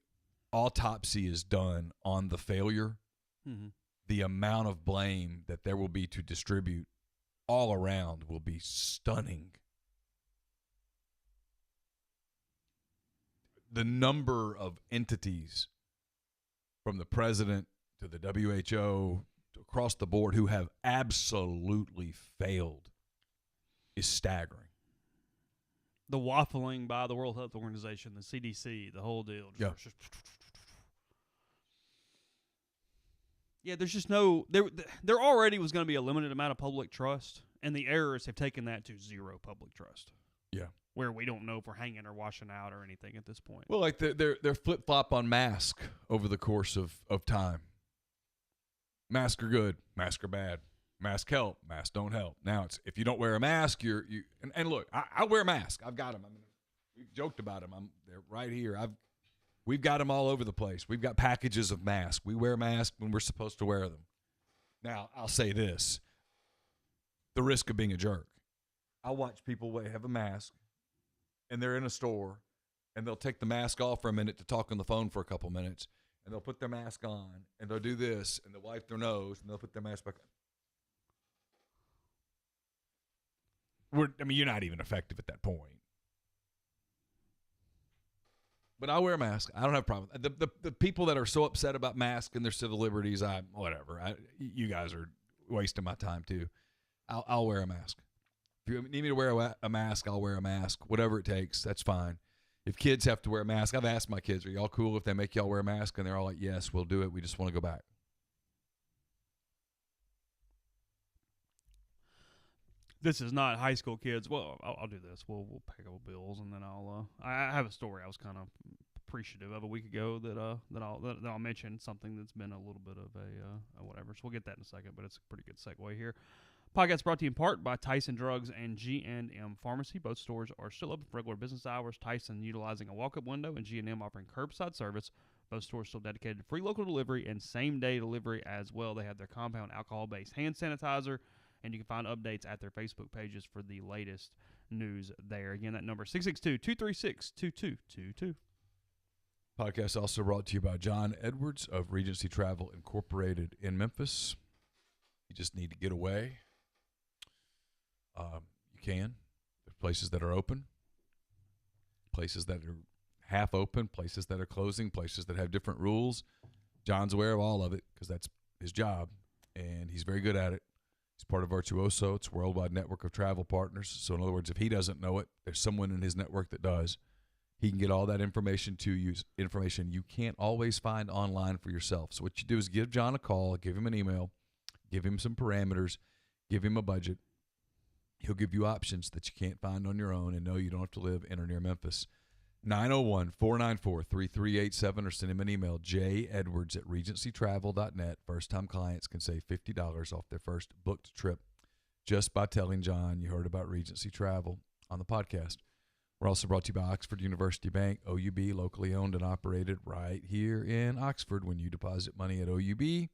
autopsy is done on the failure, the amount of blame that there will be to distribute all around will be stunning. The number of entities from the president to the WHO to across the board who have absolutely failed is staggering. the waffling by the World Health Organization, the CDC, the whole deal. Yeah. Yeah, there's just no there already was going to be a limited amount of public trust, and the errors have taken that to zero public trust. Yeah. Where we don't know if we're hanging or washing out or anything at this point. Well, like their flip-flop on mask over the course of time. Masks are good, masks are bad. Masks help, masks don't help. Now it's if you don't wear a mask, and look, I wear a mask. I've got them. I mean, we've joked about them. They're right here. We've got them all over the place. We've got packages of masks. We wear masks when we're supposed to wear them. Now, I'll say this. The risk of being a jerk. I watch people have a mask, and they're in a store, and they'll take the mask off for a minute to talk on the phone for a couple minutes, and they'll put their mask on, and they'll do this, and they'll wipe their nose, and they'll put their mask back on. You're not even effective at that point. But I wear a mask. I don't have a problem. The people that are so upset about masks and their civil liberties, whatever. You guys are wasting my time too. I'll wear a mask. If you need me to wear a mask, I'll wear a mask. Whatever it takes, that's fine. If kids have to wear a mask, I've asked my kids, are y'all cool if they make y'all wear a mask? And they're all like, yes, we'll do it. We just want to go back. This is not high school kids. Well, I'll do this. We'll pay a couple bills, and then I have a story I was kind of appreciative of a week ago that I'll mention, something that's been a little bit of a whatever. So we'll get that in a second, but it's a pretty good segue here. Podcast brought to you in part by Tyson Drugs and G&M Pharmacy. Both stores are still open for regular business hours. Tyson utilizing a walk-up window, and G&M offering curbside service. Both stores still dedicated to free local delivery and same-day delivery as well. They have their compound alcohol-based hand sanitizer, and you can find updates at their Facebook pages for the latest news there. Again, that number is 662-236-2222. Podcast also brought to you by John Edwards of Regency Travel Incorporated in Memphis. You just need to get away. You can. There's places that are open, places that are half open, places that are closing, places that have different rules. John's aware of all of it because that's his job, and he's very good at it. He's part of Virtuoso. It's a worldwide network of travel partners. So in other words, if he doesn't know it, there's someone in his network that does. He can get all that information to you, information you can't always find online for yourself. So what you do is give John a call, give him an email, give him some parameters, give him a budget. He'll give you options that you can't find on your own, and no, you don't have to live in or near Memphis. 901-494-3387, or send him an email, jedwards@regencytravel.net. First-time clients can save $50 off their first booked trip just by telling John you heard about Regency Travel on the podcast. We're also brought to you by Oxford University Bank, OUB, locally owned and operated right here in Oxford. When you deposit money at OUB,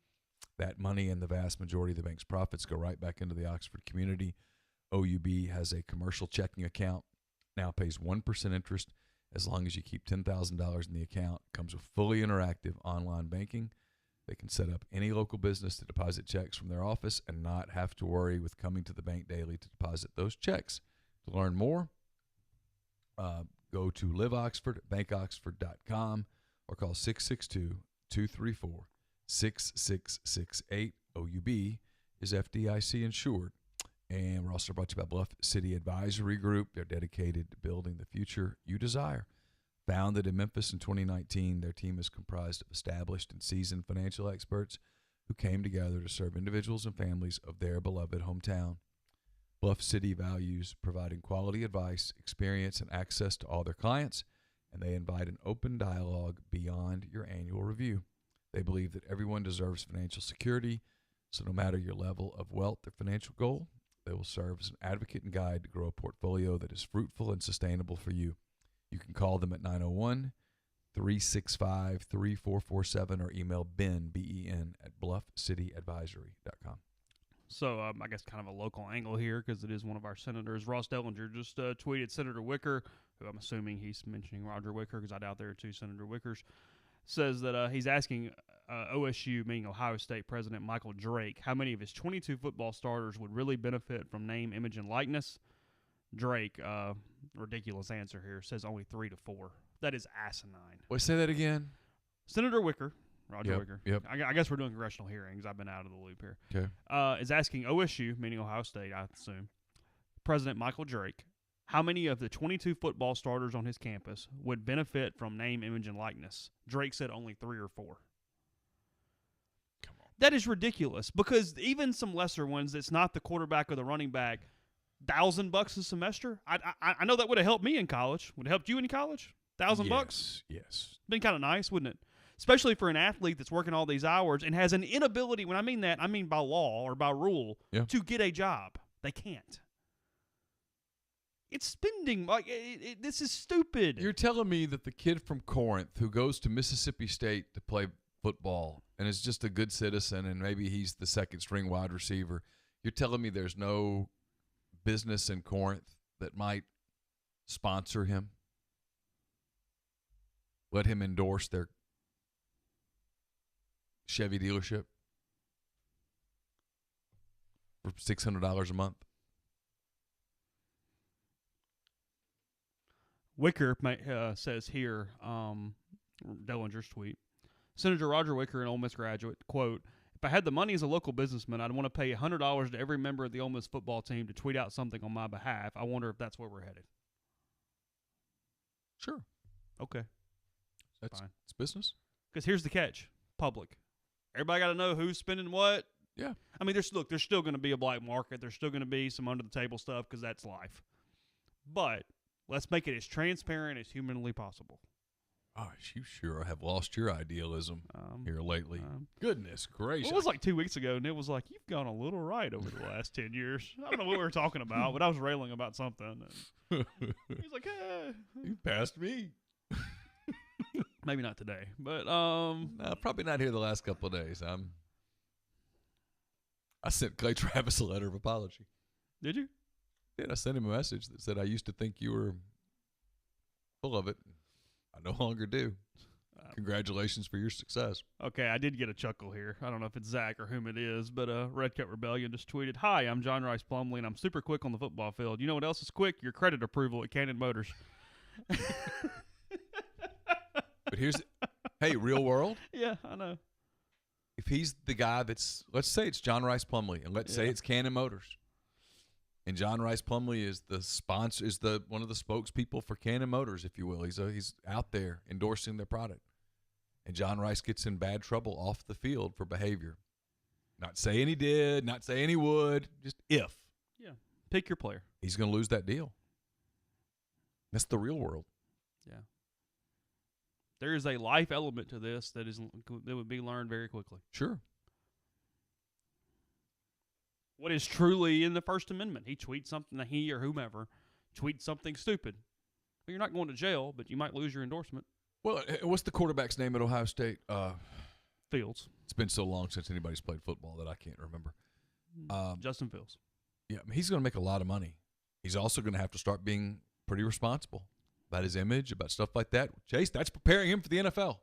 that money and the vast majority of the bank's profits go right back into the Oxford community. OUB has a commercial checking account, now pays 1% interest as long as you keep $10,000 in the account. It comes with fully interactive online banking. They can set up any local business to deposit checks from their office and not have to worry with coming to the bank daily to deposit those checks. To learn more, go to Live Oxford, bankoxford.com, or call 662-234-6668. OUB is FDIC insured. And we're also brought to you by Bluff City Advisory Group. They're dedicated to building the future you desire. Founded in Memphis in 2019, their team is comprised of established and seasoned financial experts who came together to serve individuals and families of their beloved hometown. Bluff City values providing quality advice, experience, and access to all their clients, and they invite an open dialogue beyond your annual review. They believe that everyone deserves financial security, so no matter your level of wealth or financial goal, they will serve as an advocate and guide to grow a portfolio that is fruitful and sustainable for you. You can call them at 901-365-3447 or email Ben, B-E-N, at bluffcityadvisory.com. So I guess kind of a local angle here because it is one of our senators. Ross Dellinger just tweeted Senator Wicker, who I'm assuming he's mentioning Roger Wicker because I doubt there are two Senator Wickers, says that he's asking OSU, meaning Ohio State President Michael Drake, how many of his 22 football starters would really benefit from name, image, and likeness. Drake, ridiculous answer here, says only 3 to 4. That is asinine. Wait, say that again. Senator Wicker, Roger Wicker. Yep. I guess we're doing congressional hearings. I've been out of the loop here. Okay. Is asking OSU, meaning Ohio State, I assume, President Michael Drake, How many of the 22 football starters on his campus would benefit from name, image, and likeness? Drake said only 3 or 4. Come on. That is ridiculous because even some lesser ones that's not the quarterback or the running back, $1,000 a semester? I know that would have helped me in college. Would have helped you in college? $1,000? Yes. Been kind of nice, wouldn't it? Especially for an athlete that's working all these hours and has an inability, when I mean that, I mean by law or by rule, to get a job. They can't. It's spending. This is stupid. You're telling me that the kid from Corinth who goes to Mississippi State to play football and is just a good citizen and maybe he's the second string wide receiver, you're telling me there's no business in Corinth that might sponsor him? Let him endorse their Chevy dealership for $600 a month? Wicker says here, Dellinger's tweet, Senator Roger Wicker, an Ole Miss graduate, quote, "If I had the money as a local businessman, I'd want to pay $100 to every member of the Ole Miss football team to tweet out something on my behalf. I wonder if that's where we're headed." Sure. Okay. That's fine. It's business. Because here's the catch. Public. Everybody got to know who's spending what. Yeah. I mean, there's still going to be a black market. There's still going to be some under-the-table stuff because that's life. But let's make it as transparent as humanly possible. Gosh, you sure have lost your idealism here lately. Goodness gracious. Well, it was like 2 weeks ago, and it was like, you've gone a little right over the last 10 years. I don't know what we were talking about, but I was railing about something. And he's like, You passed me. Maybe not today, but no, probably not here the last couple of days. I sent Clay Travis a letter of apology. Did you? Yeah, I sent him a message that said I used to think you were full of it. I no longer do. Congratulations for your success. Okay, I did get a chuckle here. I don't know if it's Zach or whom it is, but Red Cut Rebellion just tweeted, "Hi, I'm John Rice Plumlee, and I'm super quick on the football field. You know what else is quick? Your credit approval at Cannon Motors." But hey, real world. Yeah, I know. If he's the guy let's say it's John Rice Plumlee, and let's say it's Cannon Motors, and John Rice Plumlee is the sponsor, one of the spokespeople for Cannon Motors, if you will. He's out there endorsing their product, and John Rice gets in bad trouble off the field for behavior. Not saying he did, not saying he would, just if. Yeah, pick your player. He's going to lose that deal. That's the real world. Yeah. There is a life element to this that would be learned very quickly. Sure. What is truly in the First Amendment? He tweets something, he or whomever tweets something stupid. Well, you're not going to jail, but you might lose your endorsement. Well, what's the quarterback's name at Ohio State? Fields. It's been so long since anybody's played football that I can't remember. Justin Fields. Yeah, he's going to make a lot of money. He's also going to have to start being pretty responsible about his image, about stuff like that. Chase, that's preparing him for the NFL,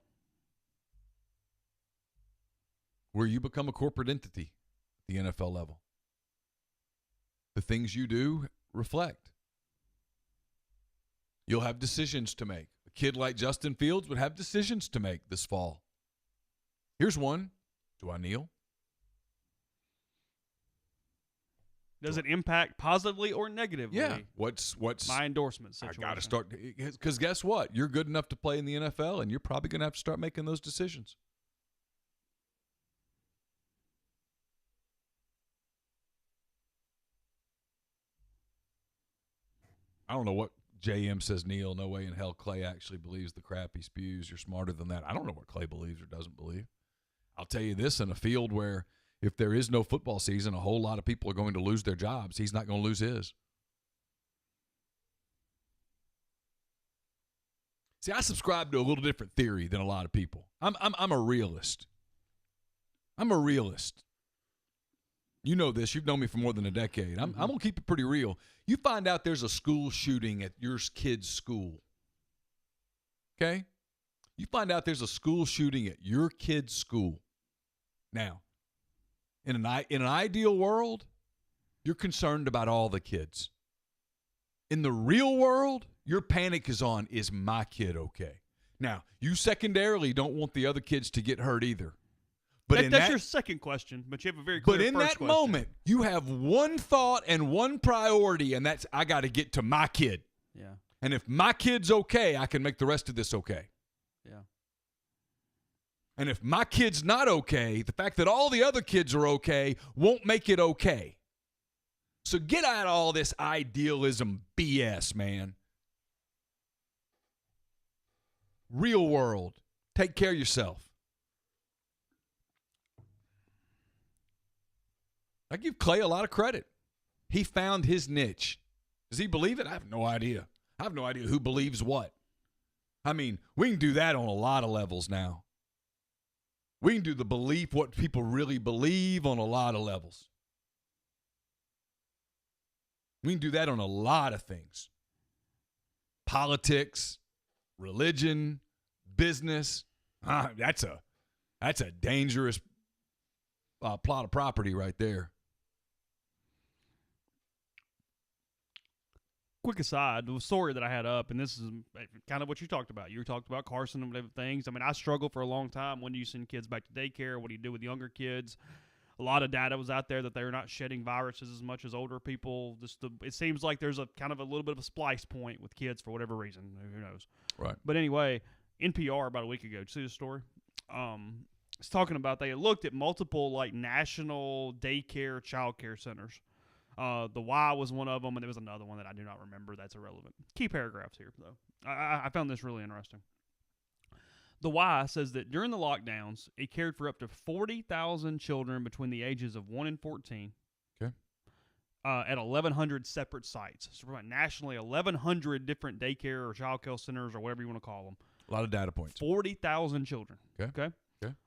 where you become a corporate entity at the NFL level. The things you do reflect. You'll have decisions to make. A kid like Justin Fields would have decisions to make this fall. Here's one. Do I kneel? Does it impact positively or negatively? Yeah. What's my endorsement situation? I got to start, because guess what? You're good enough to play in the NFL, and you're probably going to have to start making those decisions. I don't know what JM says, Neil. No way in hell Clay actually believes the crap he spews. You're smarter than that. I don't know what Clay believes or doesn't believe. I'll tell you this, in a field where if there is no football season, a whole lot of people are going to lose their jobs. He's not going to lose his. See, I subscribe to a little different theory than a lot of people. I'm a realist. I'm a realist. You know this. You've known me for more than a decade. I'm going to keep it pretty real. You find out there's a school shooting at your kid's school. Okay? You find out there's a school shooting at your kid's school. Now, in an ideal world, you're concerned about all the kids. In the real world, your panic is my kid okay? Now, you secondarily don't want the other kids to get hurt either. But that's your second question, but you have a very clear But in first that question. moment, you have one thought and one priority, and that's I got to get to my kid. Yeah. And if my kid's okay, I can make the rest of this okay. Yeah. And if my kid's not okay, the fact that all the other kids are okay won't make it okay. So get out of all this idealism BS, man. Real world. Take care of yourself. I give Clay a lot of credit. He found his niche. Does he believe it? I have no idea. I have no idea who believes what. I mean, we can do that on a lot of levels now. We can do the belief, what people really believe on a lot of levels. We can do that on a lot of things. Politics, religion, business. That's a dangerous plot of property right there. Quick aside, the story that I had up, and this is kind of what you talked about. You talked about Carson and different things. I mean, I struggled for a long time. When do you send kids back to daycare? What do you do with younger kids? A lot of data was out there that they're not shedding viruses as much as older people. It seems like there's a kind of a little bit of a splice point with kids for whatever reason. Who knows? Right. But anyway, NPR about a week ago, did you see the story? It's talking about they looked at multiple like national daycare child care centers. The Y was one of them, and there was another one that I do not remember. That's irrelevant. Key paragraphs here, though. I found this really interesting. The Y says that during the lockdowns, it cared for up to 40,000 children between the ages of 1 and 14. Okay. At 1,100 separate sites. So nationally, 1,100 different daycare or child care centers or whatever you want to call them. A lot of data points. 40,000 children. Okay.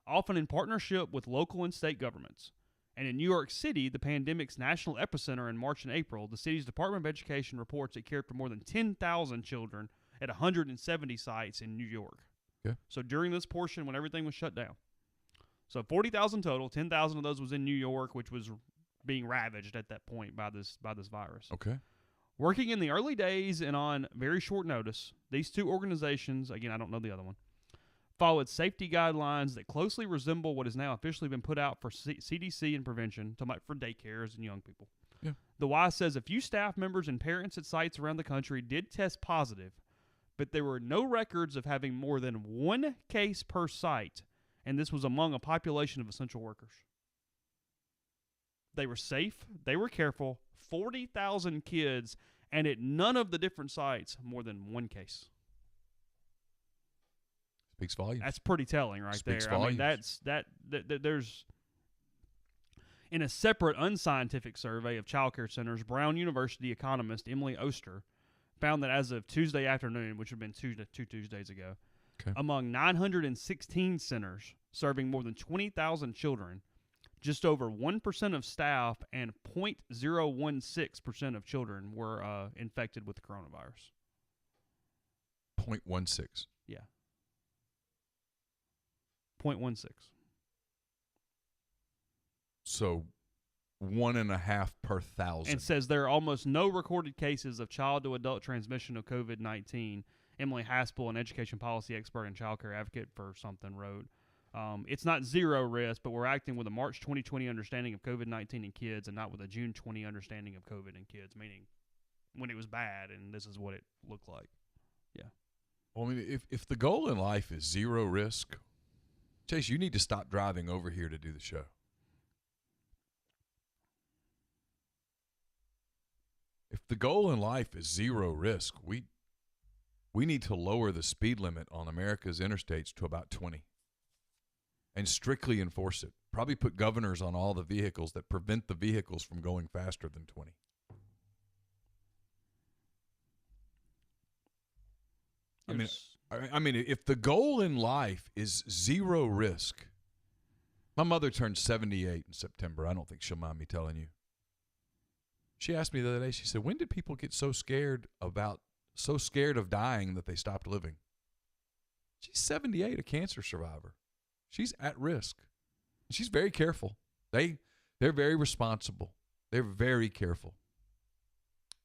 Often in partnership with local and state governments. And in New York City, the pandemic's national epicenter in March and April, the city's Department of Education reports it cared for more than 10,000 children at 170 sites in New York. Okay. So during this portion when everything was shut down. So 40,000 total, 10,000 of those was in New York, which was being ravaged at that point by this virus. Okay. Working in the early days and on very short notice, these two organizations, again, I don't know the other one, followed safety guidelines that closely resemble what has now officially been put out for CDC and prevention, for daycares and young people. Yeah. The Y says a few staff members and parents at sites around the country did test positive, but there were no records of having more than one case per site, and this was among a population of essential workers. They were safe, they were careful, 40,000 kids, and at none of the different sites more than one case. Speaks volumes. That's pretty telling right Speaks there. volumes. I mean, there's in a separate unscientific survey of child care centers, Brown University economist Emily Oster found that as of Tuesday afternoon, which would have been two Tuesdays ago, among 916 centers serving more than 20,000 children, just over 1% of staff and 0.016% of children were infected with the coronavirus. 0.16. Yeah. 0.16. So 1.5 per thousand. And says there are almost no recorded cases of child-to-adult transmission of COVID-19. Emily Haspel, an education policy expert and child care advocate for something, wrote, it's not zero risk, but we're acting with a March 2020 understanding of COVID-19 in kids and not with a June 20 understanding of COVID in kids, meaning when it was bad and this is what it looked like. Yeah. Well, I mean, if the goal in life is zero risk, Chase, you need to stop driving over here to do the show. If the goal in life is zero risk, we need to lower the speed limit on America's interstates to about 20 and strictly enforce it. Probably put governors on all the vehicles that prevent the vehicles from going faster than 20. I mean, if the goal in life is zero risk, my mother turned 78 in September. I don't think she'll mind me telling you. She asked me the other day, she said, when did people get so scared of dying that they stopped living? She's 78, a cancer survivor. She's at risk. She's very careful. They're very responsible. They're very careful.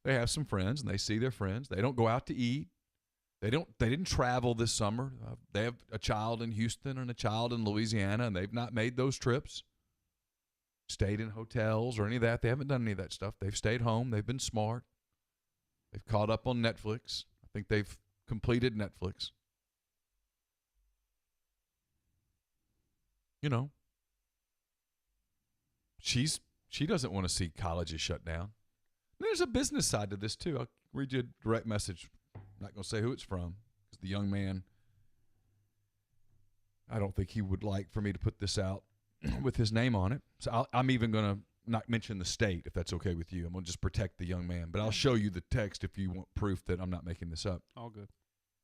They have some friends, and they see their friends. They don't go out to eat. They didn't travel this summer. They have a child in Houston and a child in Louisiana, and they've not made those trips. Stayed in hotels or any of that. They haven't done any of that stuff. They've stayed home. They've been smart. They've caught up on Netflix. I think they've completed Netflix. You know, she doesn't want to see colleges shut down. There's a business side to this too. I'll read you a direct message. I'm not going to say who it's from because the young man, I don't think he would like for me to put this out with his name on it. So I'm even going to not mention the state, if that's okay with you. I'm going to just protect the young man. But I'll show you the text if you want proof that I'm not making this up. All good.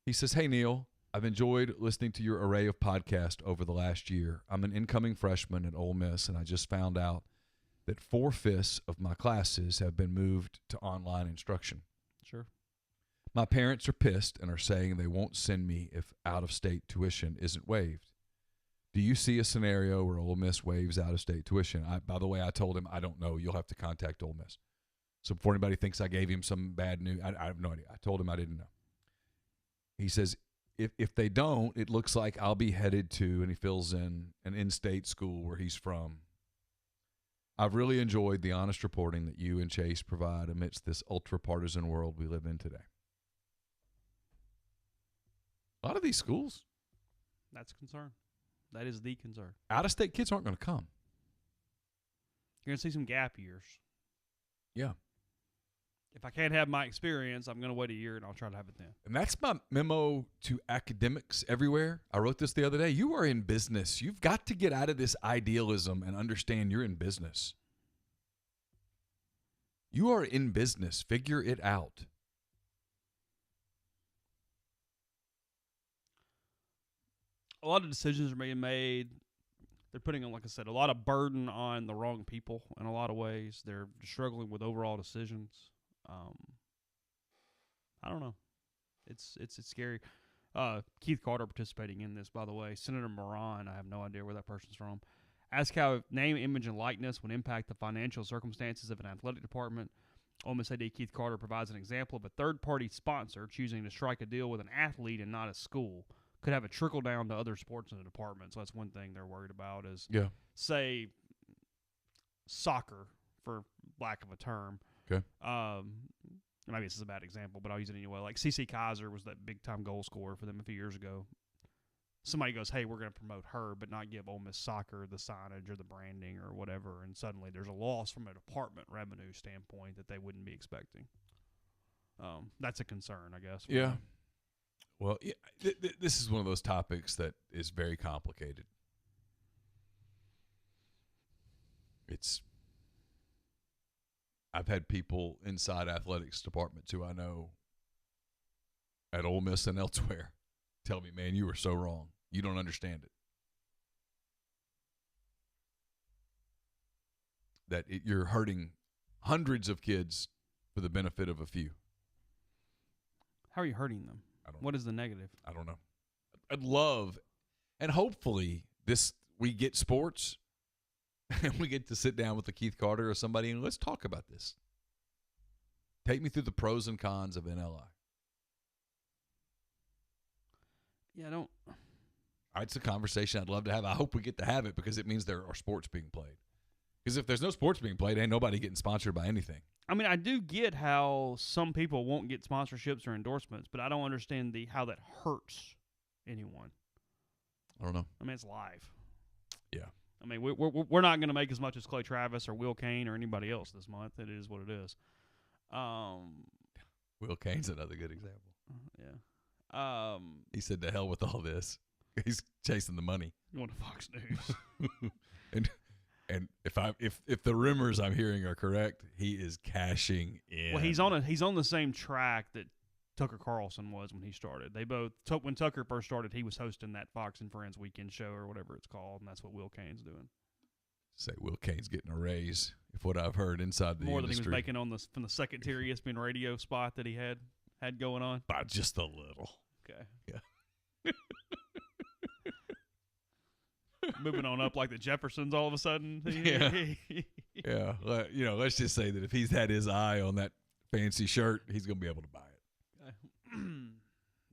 He says, "Hey, Neal, I've enjoyed listening to your array of podcasts over the last year. I'm an incoming freshman at Ole Miss, and I just found out that 4/5 of my classes have been moved to online instruction. Sure. My parents are pissed and are saying they won't send me if out-of-state tuition isn't waived. Do you see a scenario where Ole Miss waives out-of-state tuition?" By the way, I told him, I don't know. You'll have to contact Ole Miss. So before anybody thinks I gave him some bad news, I have no idea. I told him I didn't know. He says, if they don't, it looks like I'll be headed to, and he fills in, an in-state school where he's from. I've really enjoyed the honest reporting that you and Chase provide amidst this ultra-partisan world we live in today. A lot of these schools, That's a concern. That is the concern. out-of-state kids aren't going to come. You're going to see some gap years. Yeah. If I can't have my experience, I'm going to wait a year and I'll try to have it then. And that's my memo to academics everywhere. I wrote this the other day. You are in business. You've got to get out of this idealism and understand you're in business. You are in business. Figure it out. A lot of decisions are being made. They're putting, like I said, a lot of burden on the wrong people in a lot of ways. They're struggling with overall decisions. I don't know. It's scary. Keith Carter participating in this, by the way. Senator Moran, I have no idea where that person's from. Ask how name, image, and likeness would impact the financial circumstances of an athletic department. Ole Miss AD Keith Carter provides an example of a third-party sponsor choosing to strike a deal with an athlete and not a school. Could have a trickle down to other sports in the department. So that's one thing they're worried about is, say, soccer, for lack of a term. Okay. Maybe this is a bad example, but I'll use it anyway. Like CeCe Kaiser was that big-time goal scorer for them a few years ago. Somebody goes, hey, we're going to promote her, but not give Ole Miss Soccer the signage or the branding or whatever, and suddenly there's a loss from a department revenue standpoint that they wouldn't be expecting. That's a concern, I guess. Yeah. Well, this is one of those topics that is very complicated. I've had people inside athletics departments who I know at Ole Miss and elsewhere tell me, man, you were so wrong. You don't understand it. That you're hurting hundreds of kids for the benefit of a few. How are you hurting them? What is the negative? I don't know. I'd love, and hopefully we get sports and we get to sit down with a Keith Carter or somebody and let's talk about this. Take me through the pros and cons of NLI. Yeah, It's a conversation I'd love to have. I hope we get to have it because it means there are sports being played. Because if there's no sports being played, ain't nobody getting sponsored by anything. I mean, I do get how some people won't get sponsorships or endorsements, but I don't understand how that hurts anyone. I don't know. I mean, it's live. Yeah. I mean, we're not going to make as much as Clay Travis or Will Kane or anybody else this month. It is what it is. Will Kane's another good example. Yeah. He said, "To hell with all this." He's chasing the money. Going to Fox News. And if the rumors I'm hearing are correct, he is cashing in. Well, he's on the same track that Tucker Carlson was when he started. They both when Tucker first started, he was hosting that Fox and Friends weekend show or whatever it's called, and that's what Will Kane's doing. Say Will Kane's getting a raise, if what I've heard inside the more industry. Than he was making from the second tier ESPN radio spot that he had going on. By just a little. Okay. Yeah. Moving on up like the Jeffersons all of a sudden. Yeah. Yeah. Let's just say that if he's had his eye on that fancy shirt, he's going to be able to buy it.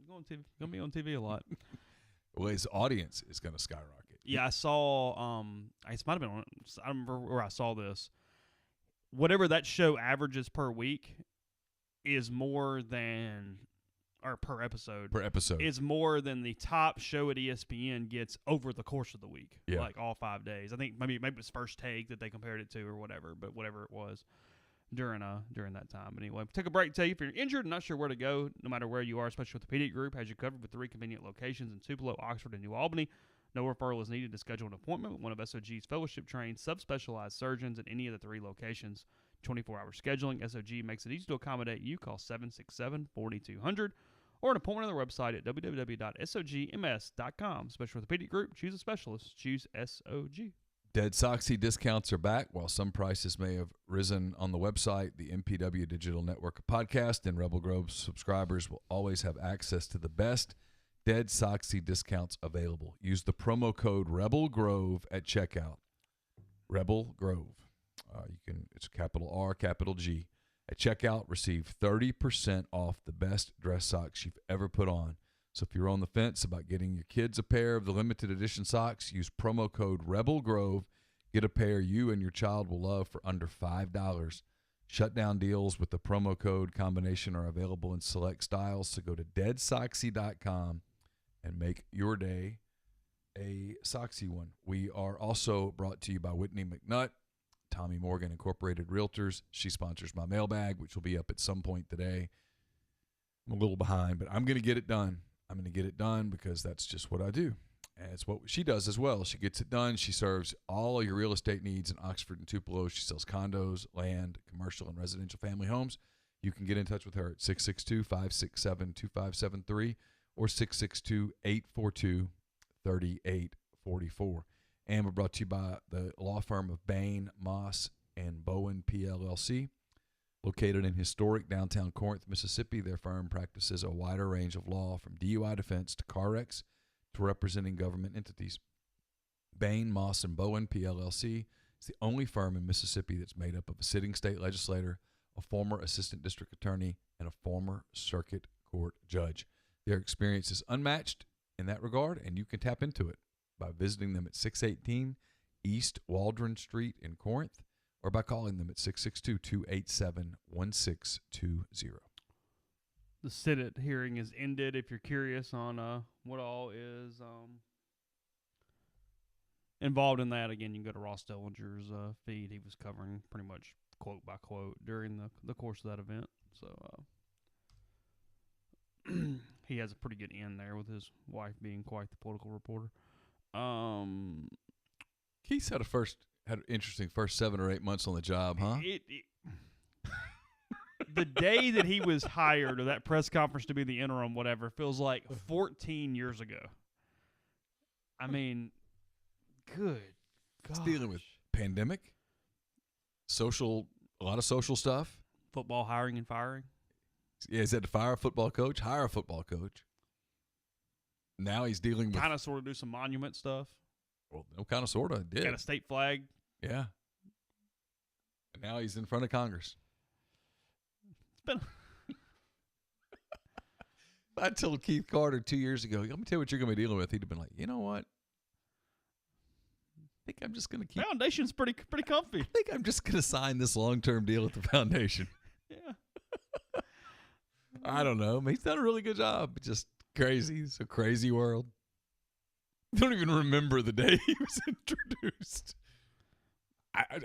Going Gonna be on TV a lot. Well, his audience is going to skyrocket. Yeah, I saw. It might have been on. I don't remember where I saw this. Whatever that show averages per week is more than, or per episode. Per episode. Is more than the top show at ESPN gets over the course of the week. Yeah. Like all 5 days. I think maybe it was First Take that they compared it to or whatever, but whatever it was during that time. But anyway, take a break. Tell you if you're injured and not sure where to go, no matter where you are, Special Orthopedic Group has you covered with 3 convenient locations in Tupelo, Oxford, and New Albany. No referral is needed to schedule an appointment with one of SOG's fellowship-trained, subspecialized surgeons at any of the 3 locations. 24-hour scheduling. SOG makes it easy to accommodate you. Call 767-4200 or an appointment on their website at www.sogms.com. Special Orthopedic Group. Choose a specialist. Choose SOG. Dead Soxy discounts are back. While some prices may have risen on the website, the MPW Digital Network podcast and Rebel Grove subscribers will always have access to the best Dead Soxy discounts available. Use the promo code Rebel Grove at checkout. Rebel Grove. It's capital R, capital G. At checkout, receive 30% off the best dress socks you've ever put on. So if you're on the fence about getting your kids a pair of the limited edition socks, use promo code Rebel Grove. Get a pair you and your child will love for under $5. Shutdown deals with the promo code combination are available in select styles. So go to deadsoxy.com and make your day a Soxy one. We are also brought to you by Whitney McNutt, Tommy Morgan Incorporated Realtors. She sponsors my mailbag, which will be up at some point today. I'm a little behind, but I'm going to get it done. I'm going to get it done because that's just what I do. And it's what she does as well. She gets it done. She serves all of your real estate needs in Oxford and Tupelo. She sells condos, land, commercial, and residential family homes. You can get in touch with her at 662-567-2573 or 662-842-3844. And we're brought to you by the law firm of Bain, Moss, and Bowen, PLLC. Located in historic downtown Corinth, Mississippi, their firm practices a wider range of law from DUI defense to car wrecks to representing government entities. Bain, Moss, and Bowen, PLLC is the only firm in Mississippi that's made up of a sitting state legislator, a former assistant district attorney, and a former circuit court judge. Their experience is unmatched in that regard, and you can tap into it by visiting them at 618 East Waldron Street in Corinth or by calling them at 662-287-1620. The Senate hearing is ended. If you're curious on what all is involved in that, again, you can go to Ross Dellinger's feed. He was covering pretty much quote by quote during the course of that event. So he has a pretty good end there with his wife being quite the political reporter. Keith had an interesting first 7 or 8 months on the job, huh? The day that he was hired, or that press conference to be the interim, whatever, feels like 14 years ago. I mean, good gosh. He's dealing with pandemic, a lot of social stuff. Football hiring and firing. Yeah, he's had to fire a football coach, hire a football coach. Now he's dealing with... Kind of sort of do some monument stuff. Well, no, kind of sort of did. Got a state flag. Yeah. And now he's in front of Congress. It's been... I told Keith Carter 2 years ago, let me tell you what you're going to be dealing with. He'd have been like, you know what? I think I'm just going to keep... Foundation's pretty comfy. I think I'm just going to sign this long-term deal with the foundation. Yeah. I don't know. He's done a really good job. It's just crazy. It's a crazy world. I don't even remember the day he was introduced.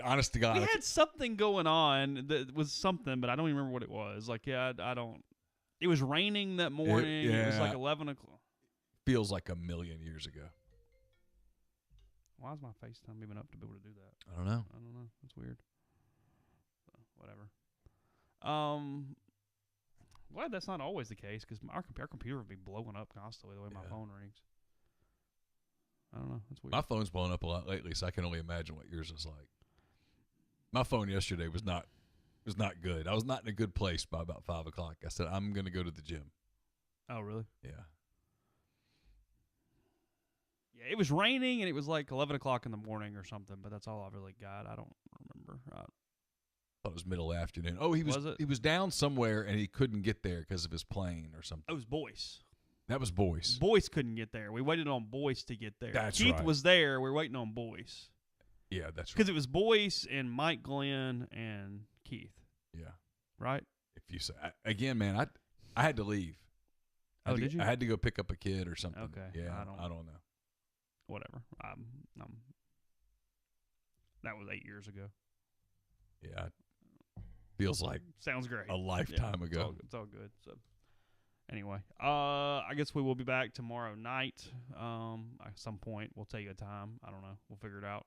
Honest to God. We had something going on that was something, but I don't even remember what it was. Like, yeah, I don't. It was raining that morning. It was like 11 o'clock. Feels like a million years ago. Why is my FaceTime even up to be able to do that? I don't know. That's weird. So, whatever. Glad that's not always the case because our computer would be blowing up constantly the way my phone rings. I don't know. That's weird. My phone's blowing up a lot lately, so I can only imagine what yours is like. My phone yesterday was not good. I was not in a good place by about 5 o'clock. I said, I'm going to go to the gym. Oh, really? Yeah. Yeah, it was raining, and it was like 11 o'clock in the morning or something, but that's all I really got. I don't remember. I thought it was middle afternoon. Oh, he was it? He was down somewhere, and he couldn't get there because of his plane or something. Oh, it was Boyce. That was Boyce. Boyce couldn't get there. We waited on Boyce to get there. That's Keith right. was there. We were waiting on Boyce. Yeah, that's right. Because it was Boyce and Mike Glenn and Keith. Yeah. Right? If you say again, man, I had to leave. Did you? I had to go pick up a kid or something. Okay. Yeah, I don't know. Whatever. That was 8 years ago. Yeah. Feels like Sounds great. a lifetime ago. It's all good. So anyway, I guess we will be back tomorrow night. At some point, we'll tell you a time. I don't know. We'll figure it out.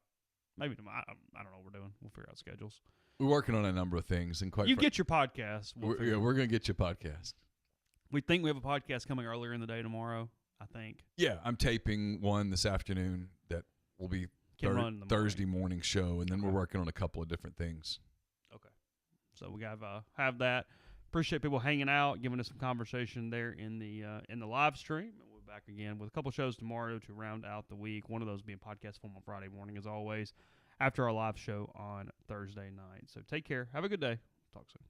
Maybe tomorrow. I don't know what we're doing. We'll figure out schedules. We're working on a number of things, and get your podcast. We're going to get you a podcast. We think we have a podcast coming earlier in the day tomorrow, I think. Yeah, I'm taping one this afternoon that will be Thursday morning show, and then we're working on a couple of different things. Okay. So we have that. Appreciate people hanging out, giving us some conversation there in the live stream. And we'll be back again with a couple shows tomorrow to round out the week. One of those being podcast form on Friday morning, as always, after our live show on Thursday night. So take care. Have a good day. Talk soon.